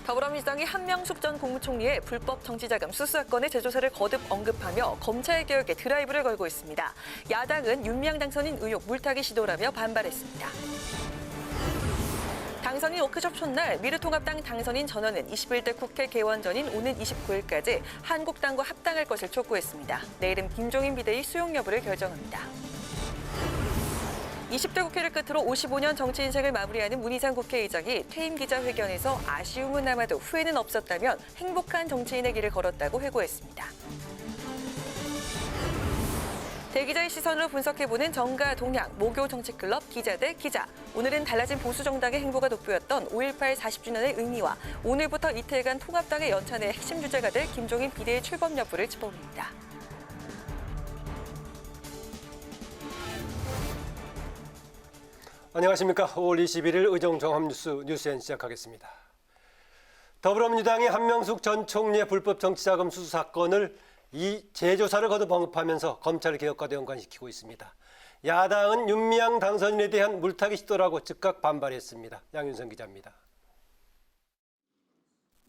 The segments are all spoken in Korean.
더불어민주당이 한명숙 전 국무총리의 불법 정치자금 수수 사건의 재조사를 거듭 언급하며 검찰개혁에 드라이브를 걸고 있습니다. 야당은 윤미향 당선인 의혹 물타기 시도라며 반발했습니다. 당선인 워크숍 첫날 미래통합당 당선인 전원은 21대 국회 개원 전인 오는 29일까지 한국당과 합당할 것을 촉구했습니다. 내일은 김종인 비대위 수용 여부를 결정합니다. 20대 국회를 끝으로 55년 정치 인생을 마무리하는 문희상 국회의장이 퇴임 기자회견에서 아쉬움은 남아도 후회는 없었다면 행복한 정치인의 길을 걸었다고 회고했습니다. 대기자의 시선으로 분석해보는 정가 동향, 모교 정치클럽 기자 대 기자. 오늘은 달라진 보수정당의 행보가 돋보였던 5.18 40주년의 의미와 오늘부터 이틀간 통합당의 연찬의 핵심 주제가 될 김종인 비대위 출범 여부를 짚어봅니다. 안녕하십니까. 5월 21일 의정종합뉴스 뉴스엔 시작하겠습니다. 더불어민주당이 한명숙 전 총리의 불법 정치자금 수수 사건을 재조사를 거듭 언급하면서 검찰 개혁과도 연관시키고 있습니다. 야당은 윤미향 당선인에 대한 물타기 시도라고 즉각 반발했습니다. 양윤선 기자입니다.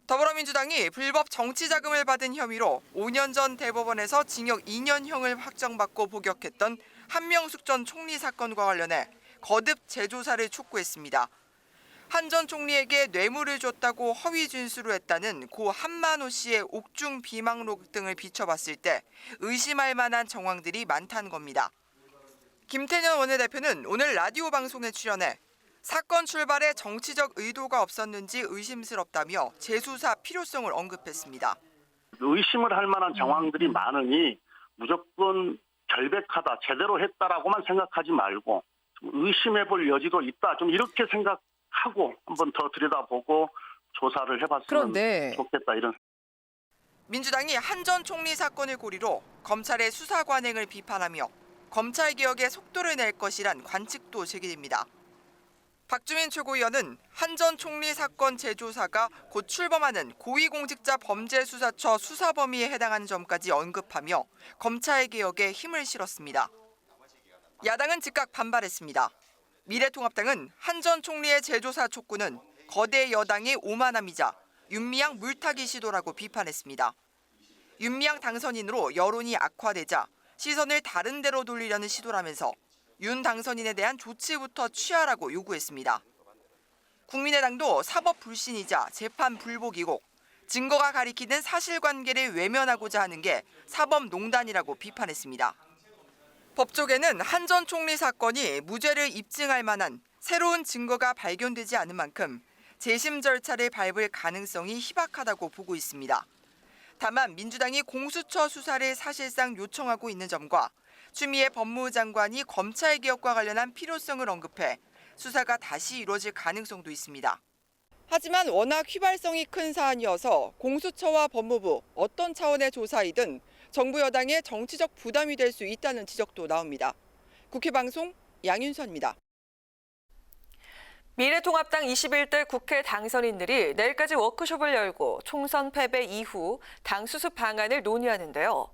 더불어민주당이 불법 정치자금을 받은 혐의로 5년 전 대법원에서 징역 2년형을 확정받고 복역했던 한명숙 전 총리 사건과 관련해 거듭 재조사를 촉구했습니다. 한 전 총리에게 뇌물을 줬다고 허위 진술을 했다는 고 한만호 씨의 옥중 비망록 등을 비춰봤을 때 의심할 만한 정황들이 많다는 겁니다. 김태년 원내대표는 오늘 라디오 방송에 출연해 사건 출발에 정치적 의도가 없었는지 의심스럽다며 재수사 필요성을 언급했습니다. 의심을 할 만한 정황들이 많으니 무조건 결백하다, 제대로 했다라고만 생각하지 말고 의심해볼 여지도 있다. 좀 이렇게 생각하고 한번 더 들여다보고 조사를 해봤으면 좋겠다. 이런. 민주당이 한 전 총리 사건을 고리로 검찰의 수사 관행을 비판하며 검찰개혁에 속도를 낼 것이란 관측도 제기됩니다. 박주민 최고위원은 한 전 총리 사건 재조사가 곧 출범하는 고위공직자범죄수사처 수사 범위에 해당하는 점까지 언급하며 검찰개혁에 힘을 실었습니다. 야당은 즉각 반발했습니다. 미래통합당은 한 전 총리의 재조사 촉구는 거대 여당의 오만함이자 윤미향 물타기 시도라고 비판했습니다. 윤미향 당선인으로 여론이 악화되자 시선을 다른 데로 돌리려는 시도라면서 윤 당선인에 대한 조치부터 취하라고 요구했습니다. 국민의당도 사법 불신이자 재판 불복이고 증거가 가리키는 사실관계를 외면하고자 하는 게 사법농단이라고 비판했습니다. 법조계는 한 전 총리 사건이 무죄를 입증할 만한 새로운 증거가 발견되지 않은 만큼 재심 절차를 밟을 가능성이 희박하다고 보고 있습니다. 다만 민주당이 공수처 수사를 사실상 요청하고 있는 점과 추미애 법무장관이 검찰개혁과 관련한 필요성을 언급해 수사가 다시 이루어질 가능성도 있습니다. 하지만 워낙 휘발성이 큰 사안이어서 공수처와 법무부 어떤 차원의 조사이든 정부 여당의 정치적 부담이 될 수 있다는 지적도 나옵니다. 국회 방송 양윤선입니다. 미래통합당 21대 국회 당선인들이 내일까지 워크숍을 열고 총선 패배 이후 당 수습 방안을 논의하는데요.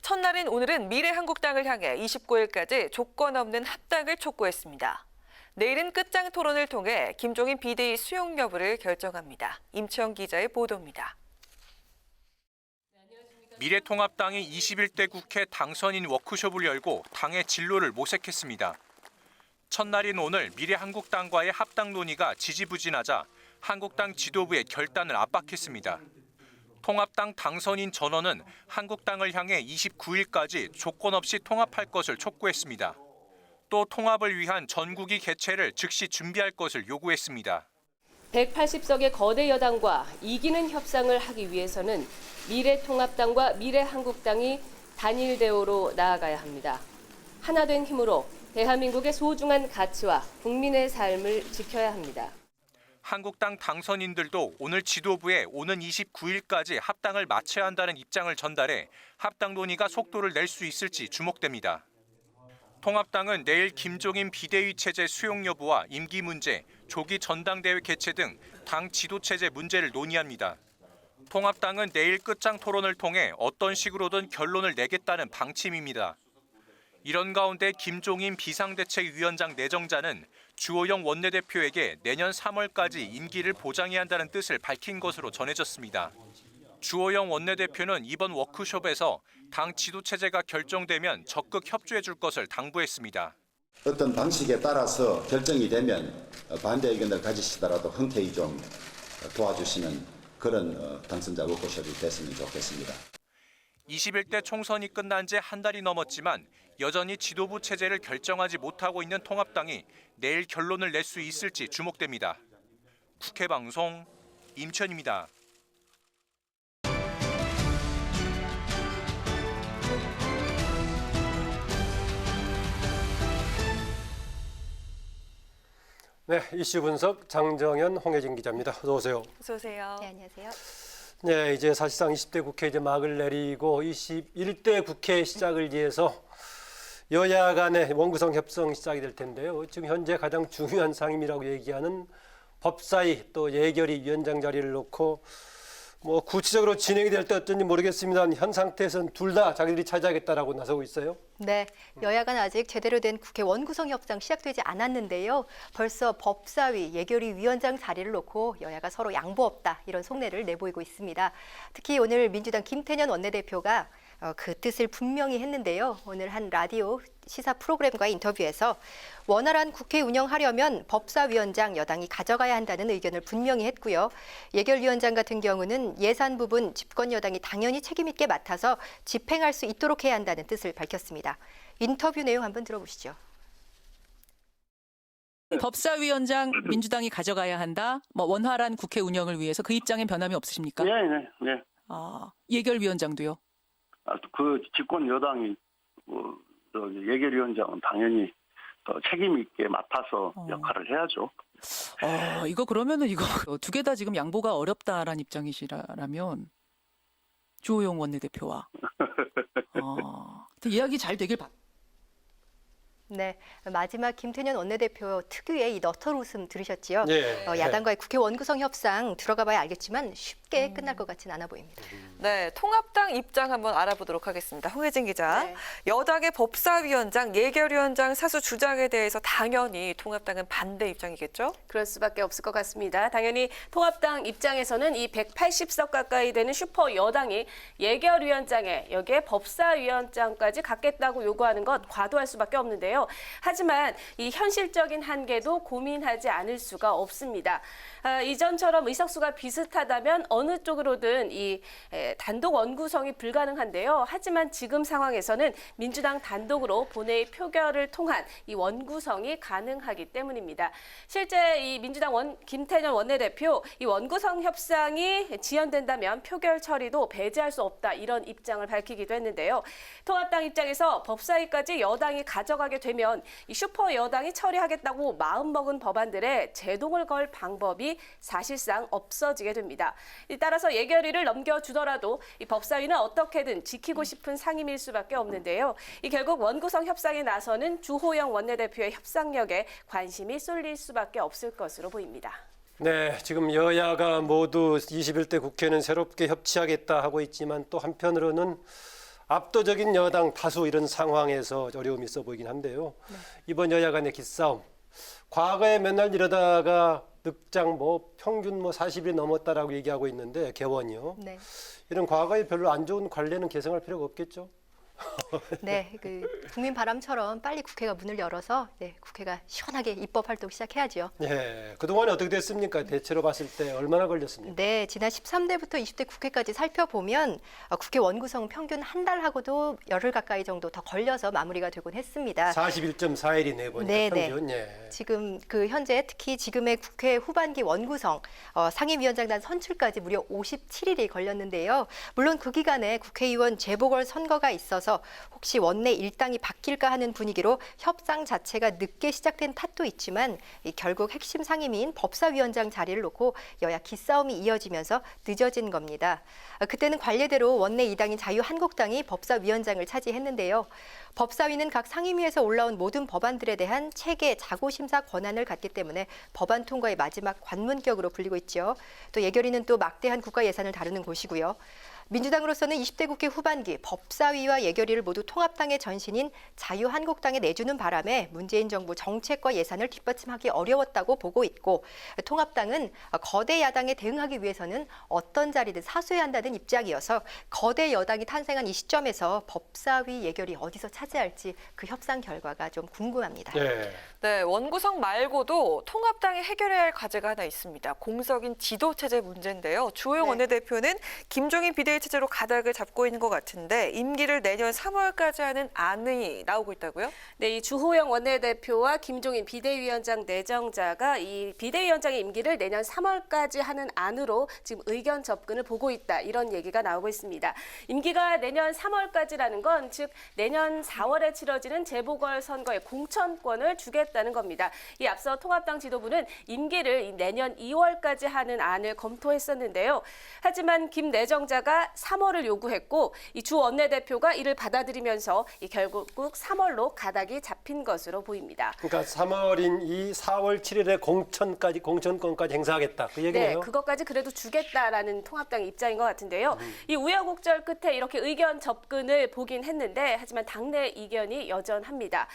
첫날인 오늘은 미래한국당을 향해 29일까지 조건 없는 합당을 촉구했습니다. 내일은 끝장 토론을 통해 김종인 비대위 수용 여부를 결정합니다. 임채영 기자의 보도입니다. 미래통합당이 21대 국회 당선인 워크숍을 열고 당의 진로를 모색했습니다. 첫날인 오늘 미래한국당과의 합당 논의가 지지부진하자 한국당 지도부의 결단을 압박했습니다. 통합당 당선인 전원은 한국당을 향해 29일까지 조건 없이 통합할 것을 촉구했습니다. 또 통합을 위한 전국위 개최를 즉시 준비할 것을 요구했습니다. 180석의 거대 여당과 이기는 협상을 하기 위해서는 미래통합당과 미래한국당이 단일 대우로 나아가야 합니다. 하나 된 힘으로 대한민국의 소중한 가치와 국민의 삶을 지켜야 합니다. 한국당 당선인들도 오늘 지도부에 오는 29일까지 합당을 마쳐야 한다는 입장을 전달해 합당 논의가 속도를 낼 수 있을지 주목됩니다. 통합당은 내일 김종인 비대위 체제 수용 여부와 임기 문제, 조기 전당대회 개최 등 당 지도체제 문제를 논의합니다. 통합당은 내일 끝장 토론을 통해 어떤 식으로든 결론을 내겠다는 방침입니다. 이런 가운데 김종인 비상대책위원장 내정자는 주호영 원내대표에게 내년 3월까지 임기를 보장해야 한다는 뜻을 밝힌 것으로 전해졌습니다. 주호영 원내대표는 이번 워크숍에서 당 지도체제가 결정되면 적극 협조해 줄 것을 당부했습니다. 어떤 방식에 따라서 결정이 되면 반대 의견을 가지시더라도 흔쾌히 좀 도와주시는 그런 당선자 워크숍이 됐으면 좋겠습니다. 21대 총선이 끝난 지 한 달이 넘었지만 여전히 지도부 체제를 결정하지 못하고 있는 통합당이 내일 결론을 낼 수 있을지 주목됩니다. 국회방송 임천입니다. 네, 이슈 분석 장정현, 홍혜진 기자입니다. 어서 오세요. 어서 오세요. 네, 안녕하세요. 네, 이제 사실상 20대 국회 이제 막을 내리고 21대 국회 시작을 위해서 여야 간의 원구성 협상 시작이 될 텐데요. 지금 현재 가장 중요한 상임이라고 얘기하는 법사위 또 예결위 위원장 자리를 놓고 뭐 구체적으로 진행이 될 때 어쩐지 모르겠습니다. 현 상태에서는 둘 다 자기들이 차지하겠다라고 나서고 있어요. 네, 여야간 아직 제대로 된 국회 원구성 협상 시작되지 않았는데요. 벌써 법사위, 예결위 위원장 자리를 놓고 여야가 서로 양보 없다 이런 속내를 내보이고 있습니다. 특히 오늘 민주당 김태년 원내대표가 그 뜻을 분명히 했는데요. 오늘 한 라디오 시사 프로그램과 인터뷰에서 원활한 국회 운영하려면 법사위원장 여당이 가져가야 한다는 의견을 분명히 했고요. 예결위원장 같은 경우는 예산 부분 집권 여당이 당연히 책임 있게 맡아서 집행할 수 있도록 해야 한다는 뜻을 밝혔습니다. 인터뷰 내용 한번 들어보시죠. 법사위원장 민주당이 가져가야 한다. 뭐 원활한 국회 운영을 위해서 그 입장엔 변함이 없으십니까? 네. 예결위원장도요. 그 집권 여당이 예결위원장은 당연히 더 책임 있게 맡아서 역할을 해야죠. 이거 그러면은 이거 두 개 다 지금 양보가 어렵다라는 입장이시라면 주호영 원내대표와 이야기 잘 되길 네, 마지막 김태년 원내대표 특유의 이 너털 웃음 들으셨지요? 네. 야당과의 국회 원구성 협상 들어가 봐야 알겠지만 쉽게 끝날 것 같진 않아 보입니다. 네, 통합당 입장 한번 알아보도록 하겠습니다. 홍혜진 기자. 네. 여당의 법사위원장, 예결위원장 사수 주장에 대해서 당연히 통합당은 반대 입장이겠죠? 그럴 수밖에 없을 것 같습니다. 당연히 통합당 입장에서는 이 180석 가까이 되는 슈퍼 여당이 예결위원장에 여기에 법사위원장까지 갖겠다고 요구하는 것 과도할 수밖에 없는데요. 하지만 이 현실적인 한계도 고민하지 않을 수가 없습니다. 이전처럼 의석수가 비슷하다면 어느 쪽으로든 이 단독 원구성이 불가능한데요. 하지만 지금 상황에서는 민주당 단독으로 본회의 표결을 통한 이 원구성이 가능하기 때문입니다. 실제 이 민주당 김태년 원내대표 이 원구성 협상이 지연된다면 표결 처리도 배제할 수 없다 이런 입장을 밝히기도 했는데요. 통합당 입장에서 법사위까지 여당이 가져가게 되면 이 슈퍼 여당이 처리하겠다고 마음먹은 법안들에 제동을 걸 방법이 사실상 없어지게 됩니다. 따라서 예결위를 넘겨주더라도 이 법사위는 어떻게든 지키고 싶은 상임일 수밖에 없는데요. 이 결국 원구성 협상에 나서는 주호영 원내대표의 협상력에 관심이 쏠릴 수밖에 없을 것으로 보입니다. 네, 지금 여야가 모두 21대 국회는 새롭게 협치하겠다 하고 있지만 또 한편으로는 압도적인 여당 다수 이런 상황에서 어려움이 있어 보이긴 한데요. 네. 이번 여야 간의 기싸움. 과거에 맨날 이러다가 늑장 평균 40이 넘었다라고 얘기하고 있는데 개원이요. 네. 이런 과거에 별로 안 좋은 관례는 개선할 필요가 없겠죠. 네, 국민 바람처럼 빨리 국회가 문을 열어서 국회가 시원하게 입법 활동 시작해야죠. 네, 그동안에 어떻게 됐습니까? 대체로 봤을 때 얼마나 걸렸습니까? 네, 지난 13대부터 20대 국회까지 살펴보면 국회 원구성 평균 한 달하고도 열흘 가까이 정도 더 걸려서 마무리가 되곤 했습니다. 41.4일이 내보니까 평균. 네. 지금 현재 특히 지금의 국회 후반기 원구성 상임위원장단 선출까지 무려 57일이 걸렸는데요. 물론 그 기간에 국회의원 재보궐선거가 있어서 혹시 원내 일당이 바뀔까 하는 분위기로 협상 자체가 늦게 시작된 탓도 있지만 결국 핵심 상임위인 법사위원장 자리를 놓고 여야 기싸움이 이어지면서 늦어진 겁니다. 그때는 관례대로 원내 2당인 자유한국당이 법사위원장을 차지했는데요. 법사위는 각 상임위에서 올라온 모든 법안들에 대한 체계 자고심사 권한을 갖기 때문에 법안 통과의 마지막 관문격으로 불리고 있죠. 또 예결위는 또 막대한 국가 예산을 다루는 곳이고요. 민주당으로서는 20대 국회 후반기 법사위와 예결위 예결위를 모두 통합당의 전신인 자유한국당에 내주는 바람에 문재인 정부 정책과 예산을 뒷받침하기 어려웠다고 보고 있고, 통합당은 거대 야당에 대응하기 위해서는 어떤 자리든 사수해야 한다는 입장이어서 거대 여당이 탄생한 이 시점에서 법사위 예결위 어디서 차지할지 그 협상 결과가 좀 궁금합니다. 네. 네, 원구성 말고도 통합당이 해결해야 할 과제가 하나 있습니다. 공석인 지도체제 문제인데요. 주호영 네. 원내대표는 김종인 비대위 체제로 가닥을 잡고 있는 것 같은데 임기를 내년 3월까지 하는 안이 나오고 있다고요? 네, 이 주호영 원내대표와 김종인 비대위원장 내정자가 이 비대위원장의 임기를 내년 3월까지 하는 안으로 지금 의견 접근을 보고 있다, 이런 얘기가 나오고 있습니다. 임기가 내년 3월까지라는 건 즉 내년 4월에 치러지는 재보궐선거의 공천권을 주겠다는 겁니다. 이 앞서 통합당 지도부는 임기를 내년 2월까지 하는 안을 검토했었는데요. 하지만 김 내정자가 3월을 요구했고 이 주 원내대표가 이를 받아들이면서 결국 3월로 가닥이 잡힌 것으로 보입니다. 그러니까 3월인 이 4월 7일에 공천권까지 행사하겠다. 그 얘기네요. 네, 그것까지 그래도 주겠다라는 통합당의 입장인 것 같은데요. 이 우여곡절 끝에 이렇게 의견 접근을 보긴 했는데 하지만 당내 이견이 여전합니다.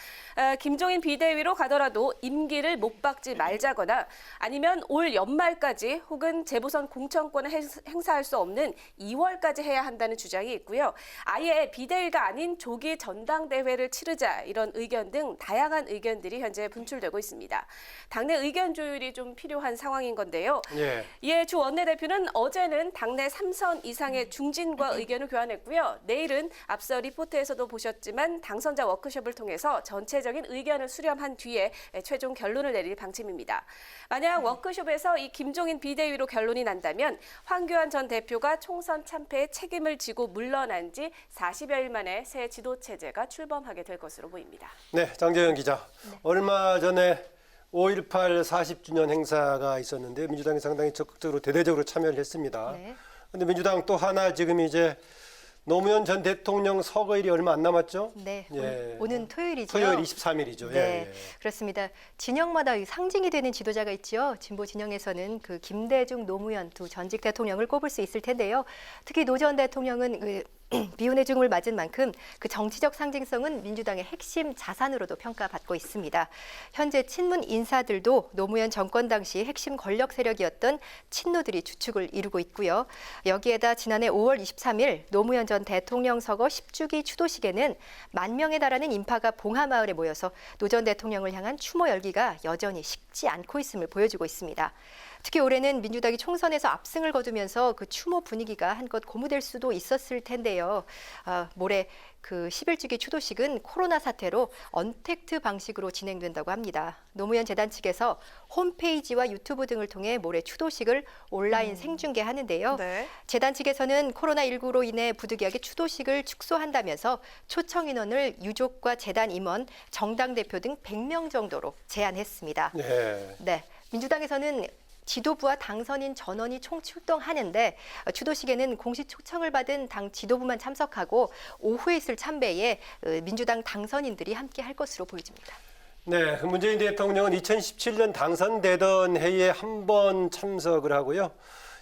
김종인 비대위로 가더라도 임기를 못 박지 말자거나 아니면 올 연말까지 혹은 재보선 공천권을 행사할 수 없는 2월까지 해야 한다는 주장이 있고요. 아예 비대위가 아닌 조기 전당대회를 치르자, 이런 의견 등 다양한 의견들이 현재 분출되고 있습니다. 당내 의견 조율이 좀 필요한 상황인 건데요. 예. 이에 주 원내대표는 어제는 당내 3선 이상의 중진과 의견을 교환했고요. 내일은 앞서 리포트에서도 보셨지만 당선자 워크숍을 통해서 전체적인 의견을 수렴한 뒤에 최종 결론을 내릴 방침입니다. 만약 워크숍에서 이 김종인 비대위로 결론이 난다면 황교안 전 대표가 총선 참패의 책임을 지고 물러난 지 40여일 만에 새 지도체제가 출범하게 될 것으로 보입니다. 네, 장재현 기자. 얼마 전에 5.18 40주년 행사가 있었는데 민주당이 상당히 적극적으로 대대적으로 참여를 했습니다. 네. 그런데 민주당 또 하나 지금 이제 노무현 전 대통령 서거일이 얼마 안 남았죠? 네, 예. 오는 토요일이죠. 토요일 23일이죠. 네, 예. 그렇습니다. 진영마다 상징이 되는 지도자가 있죠. 진보 진영에서는 그 김대중, 노무현 두 전직 대통령을 꼽을 수 있을 텐데요. 특히 노 전 대통령은 비운의 중을 맞은 만큼 그 정치적 상징성은 민주당의 핵심 자산으로도 평가받고 있습니다. 현재 친문 인사들도 노무현 정권 당시 핵심 권력 세력이었던 친노들이 주축을 이루고 있고요. 여기에다 지난해 5월 23일 노무현 전 대통령 서거 10주기 추도식에는 10,000명에 달하는 인파가 봉하마을에 모여서 노 전 대통령을 향한 추모 열기가 여전히 식지 않고 있음을 보여주고 있습니다. 특히 올해는 민주당이 총선에서 압승을 거두면서 그 추모 분위기가 한껏 고무될 수도 있었을 텐데요. 모레 그 11주기 추도식은 코로나 사태로 언택트 방식으로 진행된다고 합니다. 노무현 재단 측에서 홈페이지와 유튜브 등을 통해 모레 추도식을 온라인 생중계하는데요. 네. 재단 측에서는 코로나19로 인해 부득이하게 추도식을 축소한다면서 초청 인원을 유족과 재단 임원, 정당 대표 등 100명 정도로 제한했습니다. 네. 네, 민주당에서는 지도부와 당선인 전원이 총출동하는데 추도식에는 공식 초청을 받은 당 지도부만 참석하고 오후에 있을 참배에 민주당 당선인들이 함께 할 것으로 보여집니다. 네, 문재인 대통령은 2017년 당선되던 해에 한 번 참석을 하고요.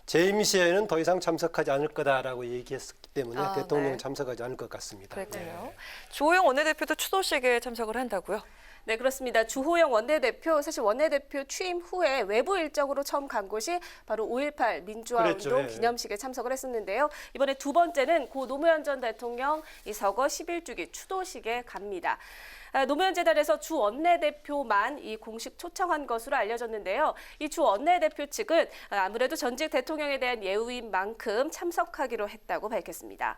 재임 시에는 더 이상 참석하지 않을 거다라고 얘기했기 때문에 대통령은 네. 참석하지 않을 것 같습니다. 그랬군요. 네. 주호영 원내대표도 추도식에 참석을 한다고요? 네, 그렇습니다. 주호영 원내대표, 사실 원내대표 취임 후에 외부 일정으로 처음 간 곳이 바로 5.18 민주화운동 그랬죠, 예. 기념식에 참석을 했었는데요. 이번에 두 번째는 고 노무현 전 대통령 이 서거 11주기 추도식에 갑니다. 노무현 재단에서 주 원내대표만 이 공식 초청한 것으로 알려졌는데요. 이 주 원내대표 측은 아무래도 전직 대통령에 대한 예우인 만큼 참석하기로 했다고 밝혔습니다.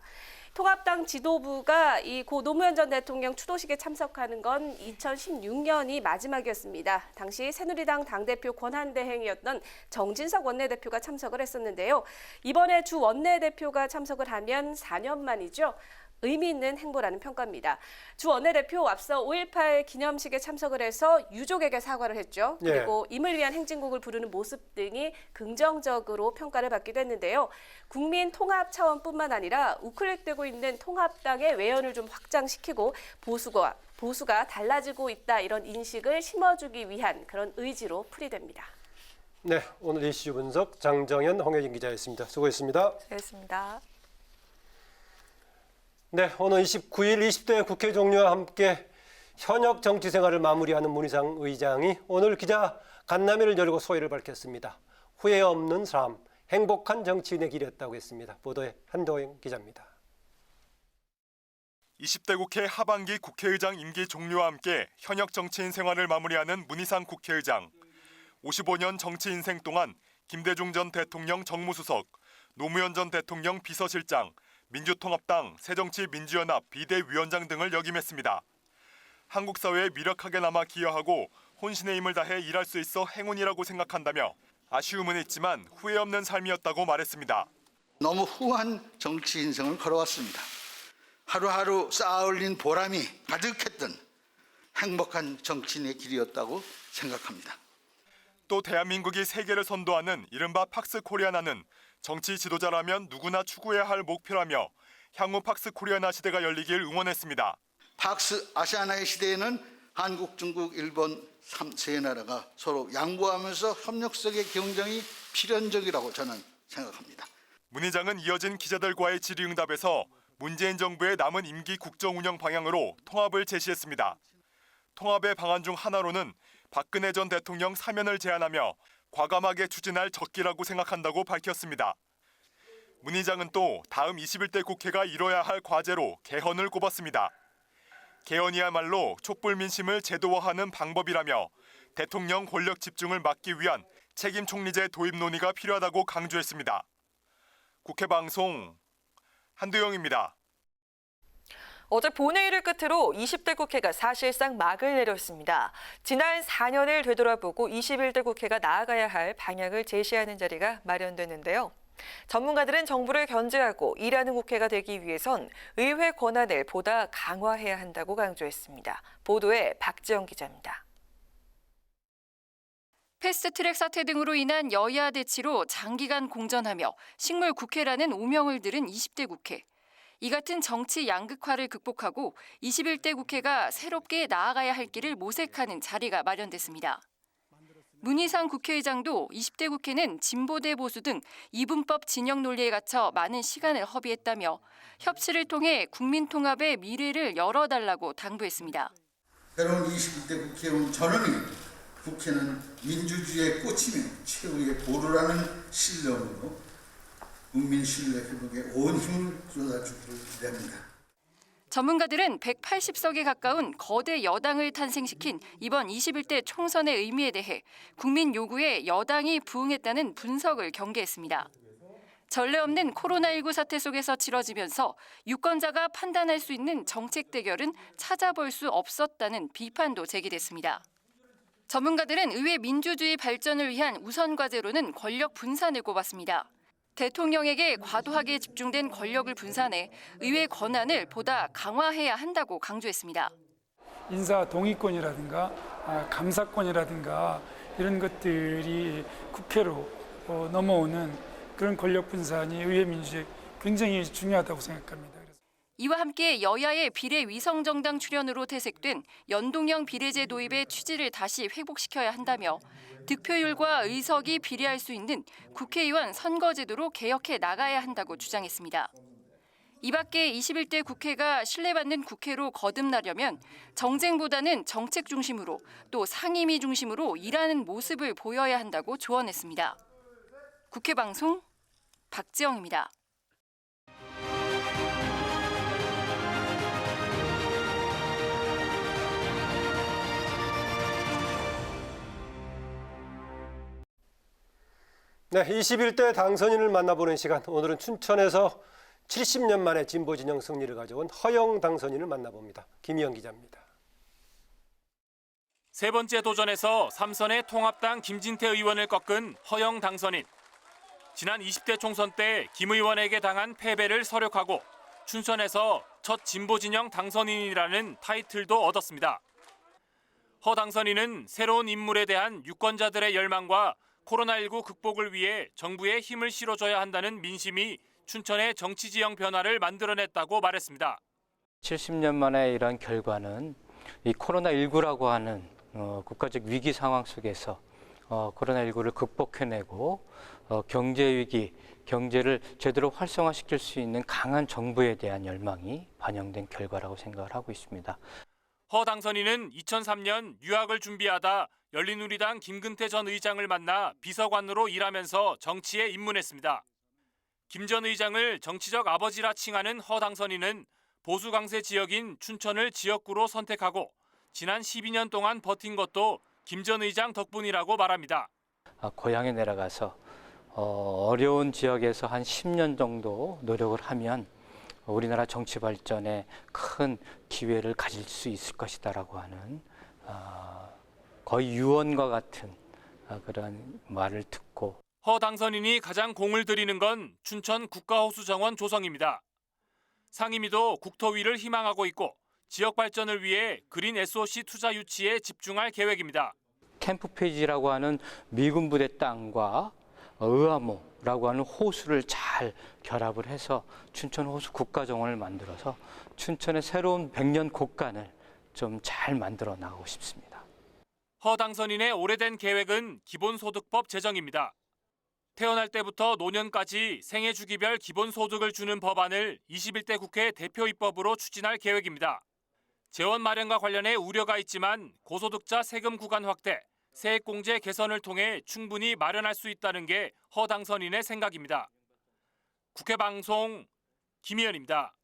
통합당 지도부가 이 고 노무현 전 대통령 추도식에 참석하는 건 2016년이 마지막이었습니다. 당시 새누리당 당대표 권한대행이었던 정진석 원내대표가 참석을 했었는데요. 이번에 주 원내대표가 참석을 하면 4년 만이죠. 의미 있는 행보라는 평가입니다. 주 원내대표 앞서 5.18 기념식에 참석을 해서 유족에게 사과를 했죠. 예. 그리고 임을 위한 행진곡을 부르는 모습 등이 긍정적으로 평가를 받기도 했는데요. 국민 통합 차원뿐만 아니라 우클릭되고 있는 통합당의 외연을 좀 확장시키고 보수가 달라지고 있다, 이런 인식을 심어주기 위한 그런 의지로 풀이됩니다. 네, 오늘 이슈 분석 장정현, 홍혜진 기자였습니다. 수고했습니다. 알겠습니다. 네, 오늘 29일 20대 국회 종료와 함께 현역 정치 생활을 마무리하는 문희상 의장이 오늘 기자 간담회를 열고 소회를 밝혔습니다. 후회 없는 삶, 행복한 정치인의 길이었다고 했습니다. 보도에 한도영 기자입니다. 20대 국회 하반기 국회의장 임기 종료와 함께 현역 정치인 생활을 마무리하는 문희상 국회의장. 55년 정치 인생 동안 김대중 전 대통령 정무수석, 노무현 전 대통령 비서실장, 민주통합당, 새정치민주연합 비대위원장 등을 역임했습니다. 한국 사회에 미력하게 남아 기여하고 혼신의 힘을 다해 일할 수 있어 행운이라고 생각한다며 아쉬움은 있지만 후회 없는 삶이었다고 말했습니다. 너무 후한 정치 인생을 걸어왔습니다. 하루하루 쌓아올린 보람이 가득했던 행복한 정치인의 길이었다고 생각합니다. 또 대한민국이 세계를 선도하는 이른바 팍스 코리아나는 정치 지도자라면 누구나 추구해야 할 목표라며 향후 팍스 코리아나 시대가 열리길 응원했습니다. 팍스 아시아나의 시대에는 한국, 중국, 일본 3세 나라가 서로 양보하면서 협력 속의 경쟁이 필연적이라고 저는 생각합니다. 문 의장은 이어진 기자들과의 질의응답에서 문재인 정부의 남은 임기 국정 운영 방향으로 통합을 제시했습니다. 통합의 방안 중 하나로는 박근혜 전 대통령 사면을 제안하며 과감하게 추진할 적기라고 생각한다고 밝혔습니다. 문 의장은 또 다음 21대 국회가 이뤄야 할 과제로 개헌을 꼽았습니다. 개헌이야말로 촛불 민심을 제도화하는 방법이라며 대통령 권력 집중을 막기 위한 책임 총리제 도입 논의가 필요하다고 강조했습니다. 국회 방송 한두영입니다. 어제 본회의를 끝으로 20대 국회가 사실상 막을 내렸습니다. 지난 4년을 되돌아보고 21대 국회가 나아가야 할 방향을 제시하는 자리가 마련됐는데요. 전문가들은 정부를 견제하고 일하는 국회가 되기 위해선 의회 권한을 보다 강화해야 한다고 강조했습니다. 보도에 박지영 기자입니다. 패스트트랙 사태 등으로 인한 여야 대치로 장기간 공전하며 식물 국회라는 오명을 들은 20대 국회. 이 같은 정치 양극화를 극복하고 21대 국회가 새롭게 나아가야 할 길을 모색하는 자리가 마련됐습니다. 문희상 국회의장도 20대 국회는 진보 대 보수 등 이분법 진영 논리에 갇혀 많은 시간을 허비했다며 협치를 통해 국민 통합의 미래를 열어달라고 당부했습니다. 새로운 21대 국회의원 전원이 국회는 민주주의의 꽃이며 최후의 보루라는 신념으로 국민 신뢰 회복에 온 힘을 쏟아주기를 기대합니다. 전문가들은 180석에 가까운 거대 여당을 탄생시킨 이번 21대 총선의 의미에 대해 국민 요구에 여당이 부응했다는 분석을 경계했습니다. 전례 없는 코로나19 사태 속에서 치러지면서 유권자가 판단할 수 있는 정책 대결은 찾아볼 수 없었다는 비판도 제기됐습니다. 전문가들은 의회 민주주의 발전을 위한 우선 과제로는 권력 분산을 꼽았습니다. 대통령에게 과도하게 집중된 권력을 분산해 의회 권한을 보다 강화해야 한다고 강조했습니다. 인사 동의권이라든가 감사권이라든가 이런 것들이 국회로 넘어오는 그런 권력 분산이 의회 민주주의에 굉장히 중요하다고 생각합니다. 이와 함께 여야의 비례 위성정당 출연으로 퇴색된 연동형 비례제 도입의 취지를 다시 회복시켜야 한다며 득표율과 의석이 비례할 수 있는 국회의원 선거제도로 개혁해 나가야 한다고 주장했습니다. 이 밖에 21대 국회가 신뢰받는 국회로 거듭나려면 정쟁보다는 정책 중심으로 또 상임위 중심으로 일하는 모습을 보여야 한다고 조언했습니다. 국회 방송 박지영입니다. 네, 21대 당선인을 만나보는 시간. 오늘은 춘천에서 70년 만에 진보 진영 승리를 가져온 허영 당선인을 만나봅니다. 김희영 기자입니다. 세 번째 도전에서 삼선의 통합당 김진태 의원을 꺾은 허영 당선인. 지난 20대 총선 때 김 의원에게 당한 패배를 서력하고 춘천에서 첫 진보 진영 당선인이라는 타이틀도 얻었습니다. 허 당선인은 새로운 인물에 대한 유권자들의 열망과 코로나19 극복을 위해 정부에 힘을 실어줘야 한다는 민심이 춘천의 정치 지형 변화를 만들어냈다고 말했습니다. 70년 만에 이런 결과는 이 코로나19라고 하는 국가적 위기 상황 속에서 코로나19를 극복해내고 경제 위기 경제를 제대로 활성화시킬 수 있는 강한 정부에 대한 열망이 반영된 결과라고 생각을 하고 있습니다. 허 당선인은 2003년 유학을 준비하다 열린우리당 김근태 전 의장을 만나 비서관으로 일하면서 정치에 입문했습니다. 김 전 의장을 정치적 아버지라 칭하는 허 당선인은 보수 강세 지역인 춘천을 지역구로 선택하고 지난 12년 동안 버틴 것도 김 전 의장 덕분이라고 말합니다. 고향에 내려가서 어려운 지역에서 한 10년 정도 노력을 하면 우리나라 정치 발전에 큰 기회를 가질 수 있을 것이다라고 하는 거의 유언과 같은 그런 말을 듣고 허 당선인이 가장 공을 들이는 건 춘천 국가호수정원 조성입니다. 상임위도 국토위를 희망하고 있고 지역 발전을 위해 그린 SOC 투자 유치에 집중할 계획입니다. 캠프 페이지라고 하는 미군 부대 땅과 의암호라고 하는 호수를 잘 결합을 해서 춘천 호수 국가정원을 만들어서 춘천의 새로운 100년 곡간을 좀 잘 만들어 나가고 싶습니다. 허 당선인의 오래된 계획은 기본소득법 제정입니다. 태어날 때부터 노년까지 생애 주기별 기본소득을 주는 법안을 21대 국회 대표 입법으로 추진할 계획입니다. 재원 마련과 관련해 우려가 있지만 고소득자 세금 구간 확대, 세액공제 개선을 통해 충분히 마련할 수 있다는 게 허 당선인의 생각입니다. 국회 방송 김희연입니다.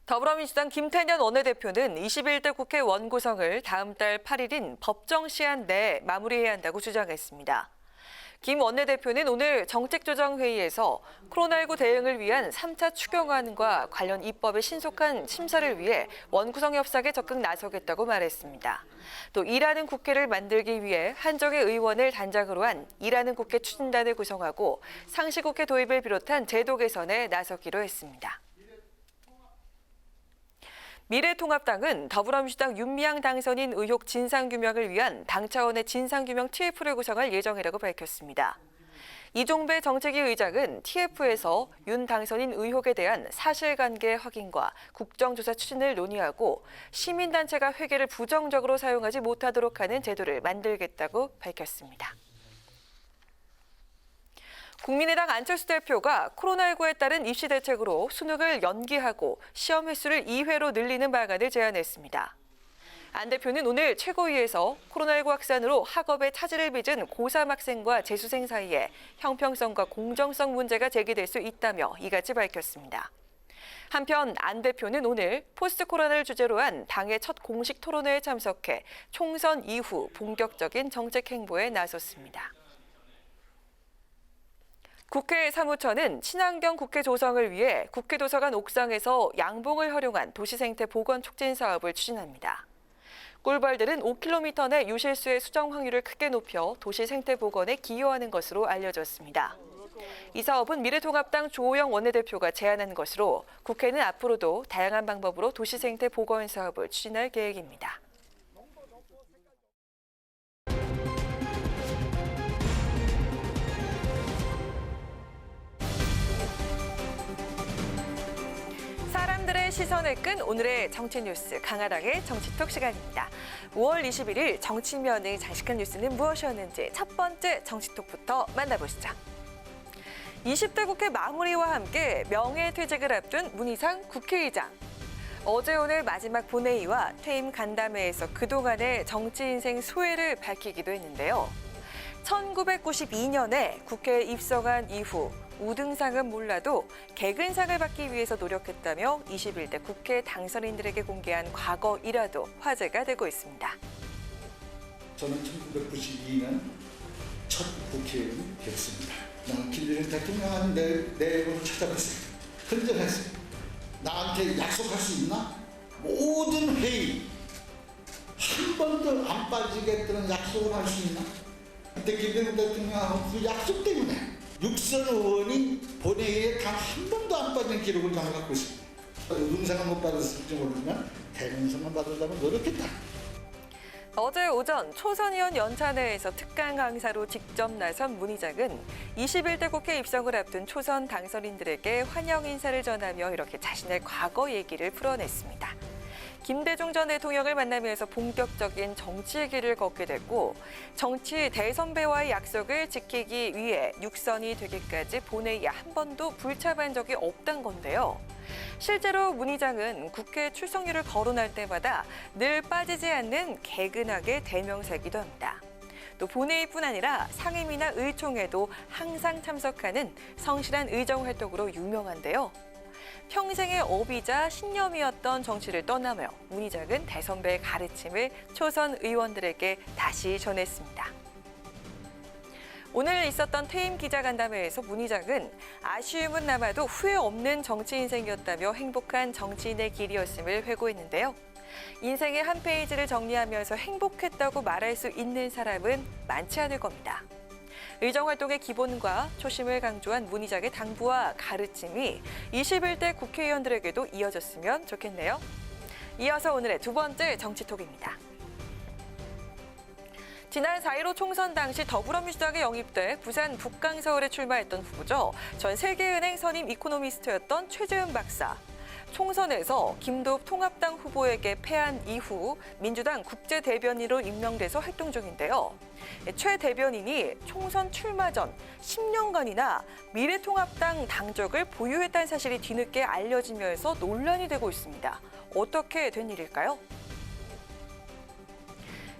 더불어민주당 김태년 원내대표는 21대 국회 원구성을 다음 달 8일인 법정 시한 내에 마무리해야 한다고 주장했습니다. 김 원내대표는 오늘 정책조정회의에서 코로나19 대응을 위한 3차 추경안과 관련 입법의 신속한 심사를 위해 원구성 협상에 적극 나서겠다고 말했습니다. 또 일하는 국회를 만들기 위해 한정의 의원을 단장으로 한 일하는 국회 추진단을 구성하고 상시국회 도입을 비롯한 제도 개선에 나서기로 했습니다. 미래통합당은 더불어민주당 윤미향 당선인 의혹 진상규명을 위한 당 차원의 진상규명 TF를 구성할 예정이라고 밝혔습니다. 이종배 정책위 의장은 TF에서 윤 당선인 의혹에 대한 사실관계 확인과 국정조사 추진을 논의하고 시민단체가 회계를 부정적으로 사용하지 못하도록 하는 제도를 만들겠다고 밝혔습니다. 국민의당 안철수 대표가 코로나19에 따른 입시 대책으로 수능을 연기하고 시험 횟수를 2회로 늘리는 방안을 제안했습니다. 안 대표는 오늘 최고위에서 코로나19 확산으로 학업에 차질을 빚은 고3 학생과 재수생 사이에 형평성과 공정성 문제가 제기될 수 있다며 이같이 밝혔습니다. 한편 안 대표는 오늘 포스트 코로나를 주제로 한 당의 첫 공식 토론회에 참석해 총선 이후 본격적인 정책 행보에 나섰습니다. 국회 사무처는 친환경 국회 조성을 위해 국회 도서관 옥상에서 양봉을 활용한 도시생태 보건 촉진 사업을 추진합니다. 꿀벌들은 5km 내 유실수의 수정 확률을 크게 높여 도시생태 보건에 기여하는 것으로 알려졌습니다. 이 사업은 미래통합당 조호영 원내대표가 제안한 것으로 국회는 앞으로도 다양한 방법으로 도시생태 보건 사업을 추진할 계획입니다. 사람들의 시선을 끈 오늘의 정치 뉴스 강하당의 정치톡 시간입니다. 5월 21일 정치면을 장식한 뉴스는 무엇이었는지 첫 번째 정치톡부터 만나보시죠. 20대 국회 마무리와 함께 명예퇴직을 앞둔 문희상 국회의장. 어제 오늘 마지막 본회의와 퇴임 간담회에서 그동안의 정치 인생 소회를 밝히기도 했는데요. 1992년에 국회에 입성한 이후 우등상은 몰라도 개근상을 받기 위해서 노력했다며 21대 국회 당선인들에게 공개한 과거 일화도 화제가 되고 있습니다. 저는 1992년 첫 국회의원이 되었습니다. 나는 김대중 대통령 내부를 찾아갔어요. 헌정했어요. 나한테 약속할 수 있나? 모든 회의 한 번도 안 빠지겠다는 약속을 할 수 있나? 그때 김대중 대통령하고 그 약속 때문에 육선 의원이 본회의에 단 한 번도 안 빠진 기록을 나는 갖고 있습니다. 우등상을 못 받았을지 모르지만 대변상을 받으려면 노력했다. 어제 오전 초선의원 연찬회에서 특강 강사로 직접 나선 문 의장은 21대 국회 입성을 앞둔 초선 당선인들에게 환영 인사를 전하며 이렇게 자신의 과거 얘기를 풀어냈습니다. 김대중 전 대통령을 만나면서 본격적인 정치의 길을 걷게 됐고 정치 대선배와의 약속을 지키기 위해 육선이 되기까지 본회의에 한 번도 불참한 적이 없단 건데요. 실제로 문 의장은 국회 출석률을 거론할 때마다 늘 빠지지 않는 개근하게 대명사이기도 합니다. 또 본회의뿐 아니라 상임위나 의총에도 항상 참석하는 성실한 의정 활동으로 유명한데요. 평생의 업이자 신념이었던 정치를 떠나며 문 의장은 대선배의 가르침을 초선 의원들에게 다시 전했습니다. 오늘 있었던 퇴임 기자간담회에서 문 의장은 아쉬움은 남아도 후회 없는 정치 인생이었다며 행복한 정치인의 길이었음을 회고했는데요. 인생의 한 페이지를 정리하면서 행복했다고 말할 수 있는 사람은 많지 않을 겁니다. 의정활동의 기본과 초심을 강조한 문 의장의 당부와 가르침이 21대 국회의원들에게도 이어졌으면 좋겠네요. 이어서 오늘의 두 번째 정치톡입니다. 지난 4.15 총선 당시 더불어민주당에 영입돼 부산 북강서울에 출마했던 후보죠. 전 세계은행 선임 이코노미스트였던 최재은 박사. 총선에서 김도읍 통합당 후보에게 패한 이후 민주당 국제대변인으로 임명돼서 활동 중인데요. 최 대변인이 총선 출마 전 10년간이나 미래통합당 당적을 보유했다는 사실이 뒤늦게 알려지면서 논란이 되고 있습니다. 어떻게 된 일일까요?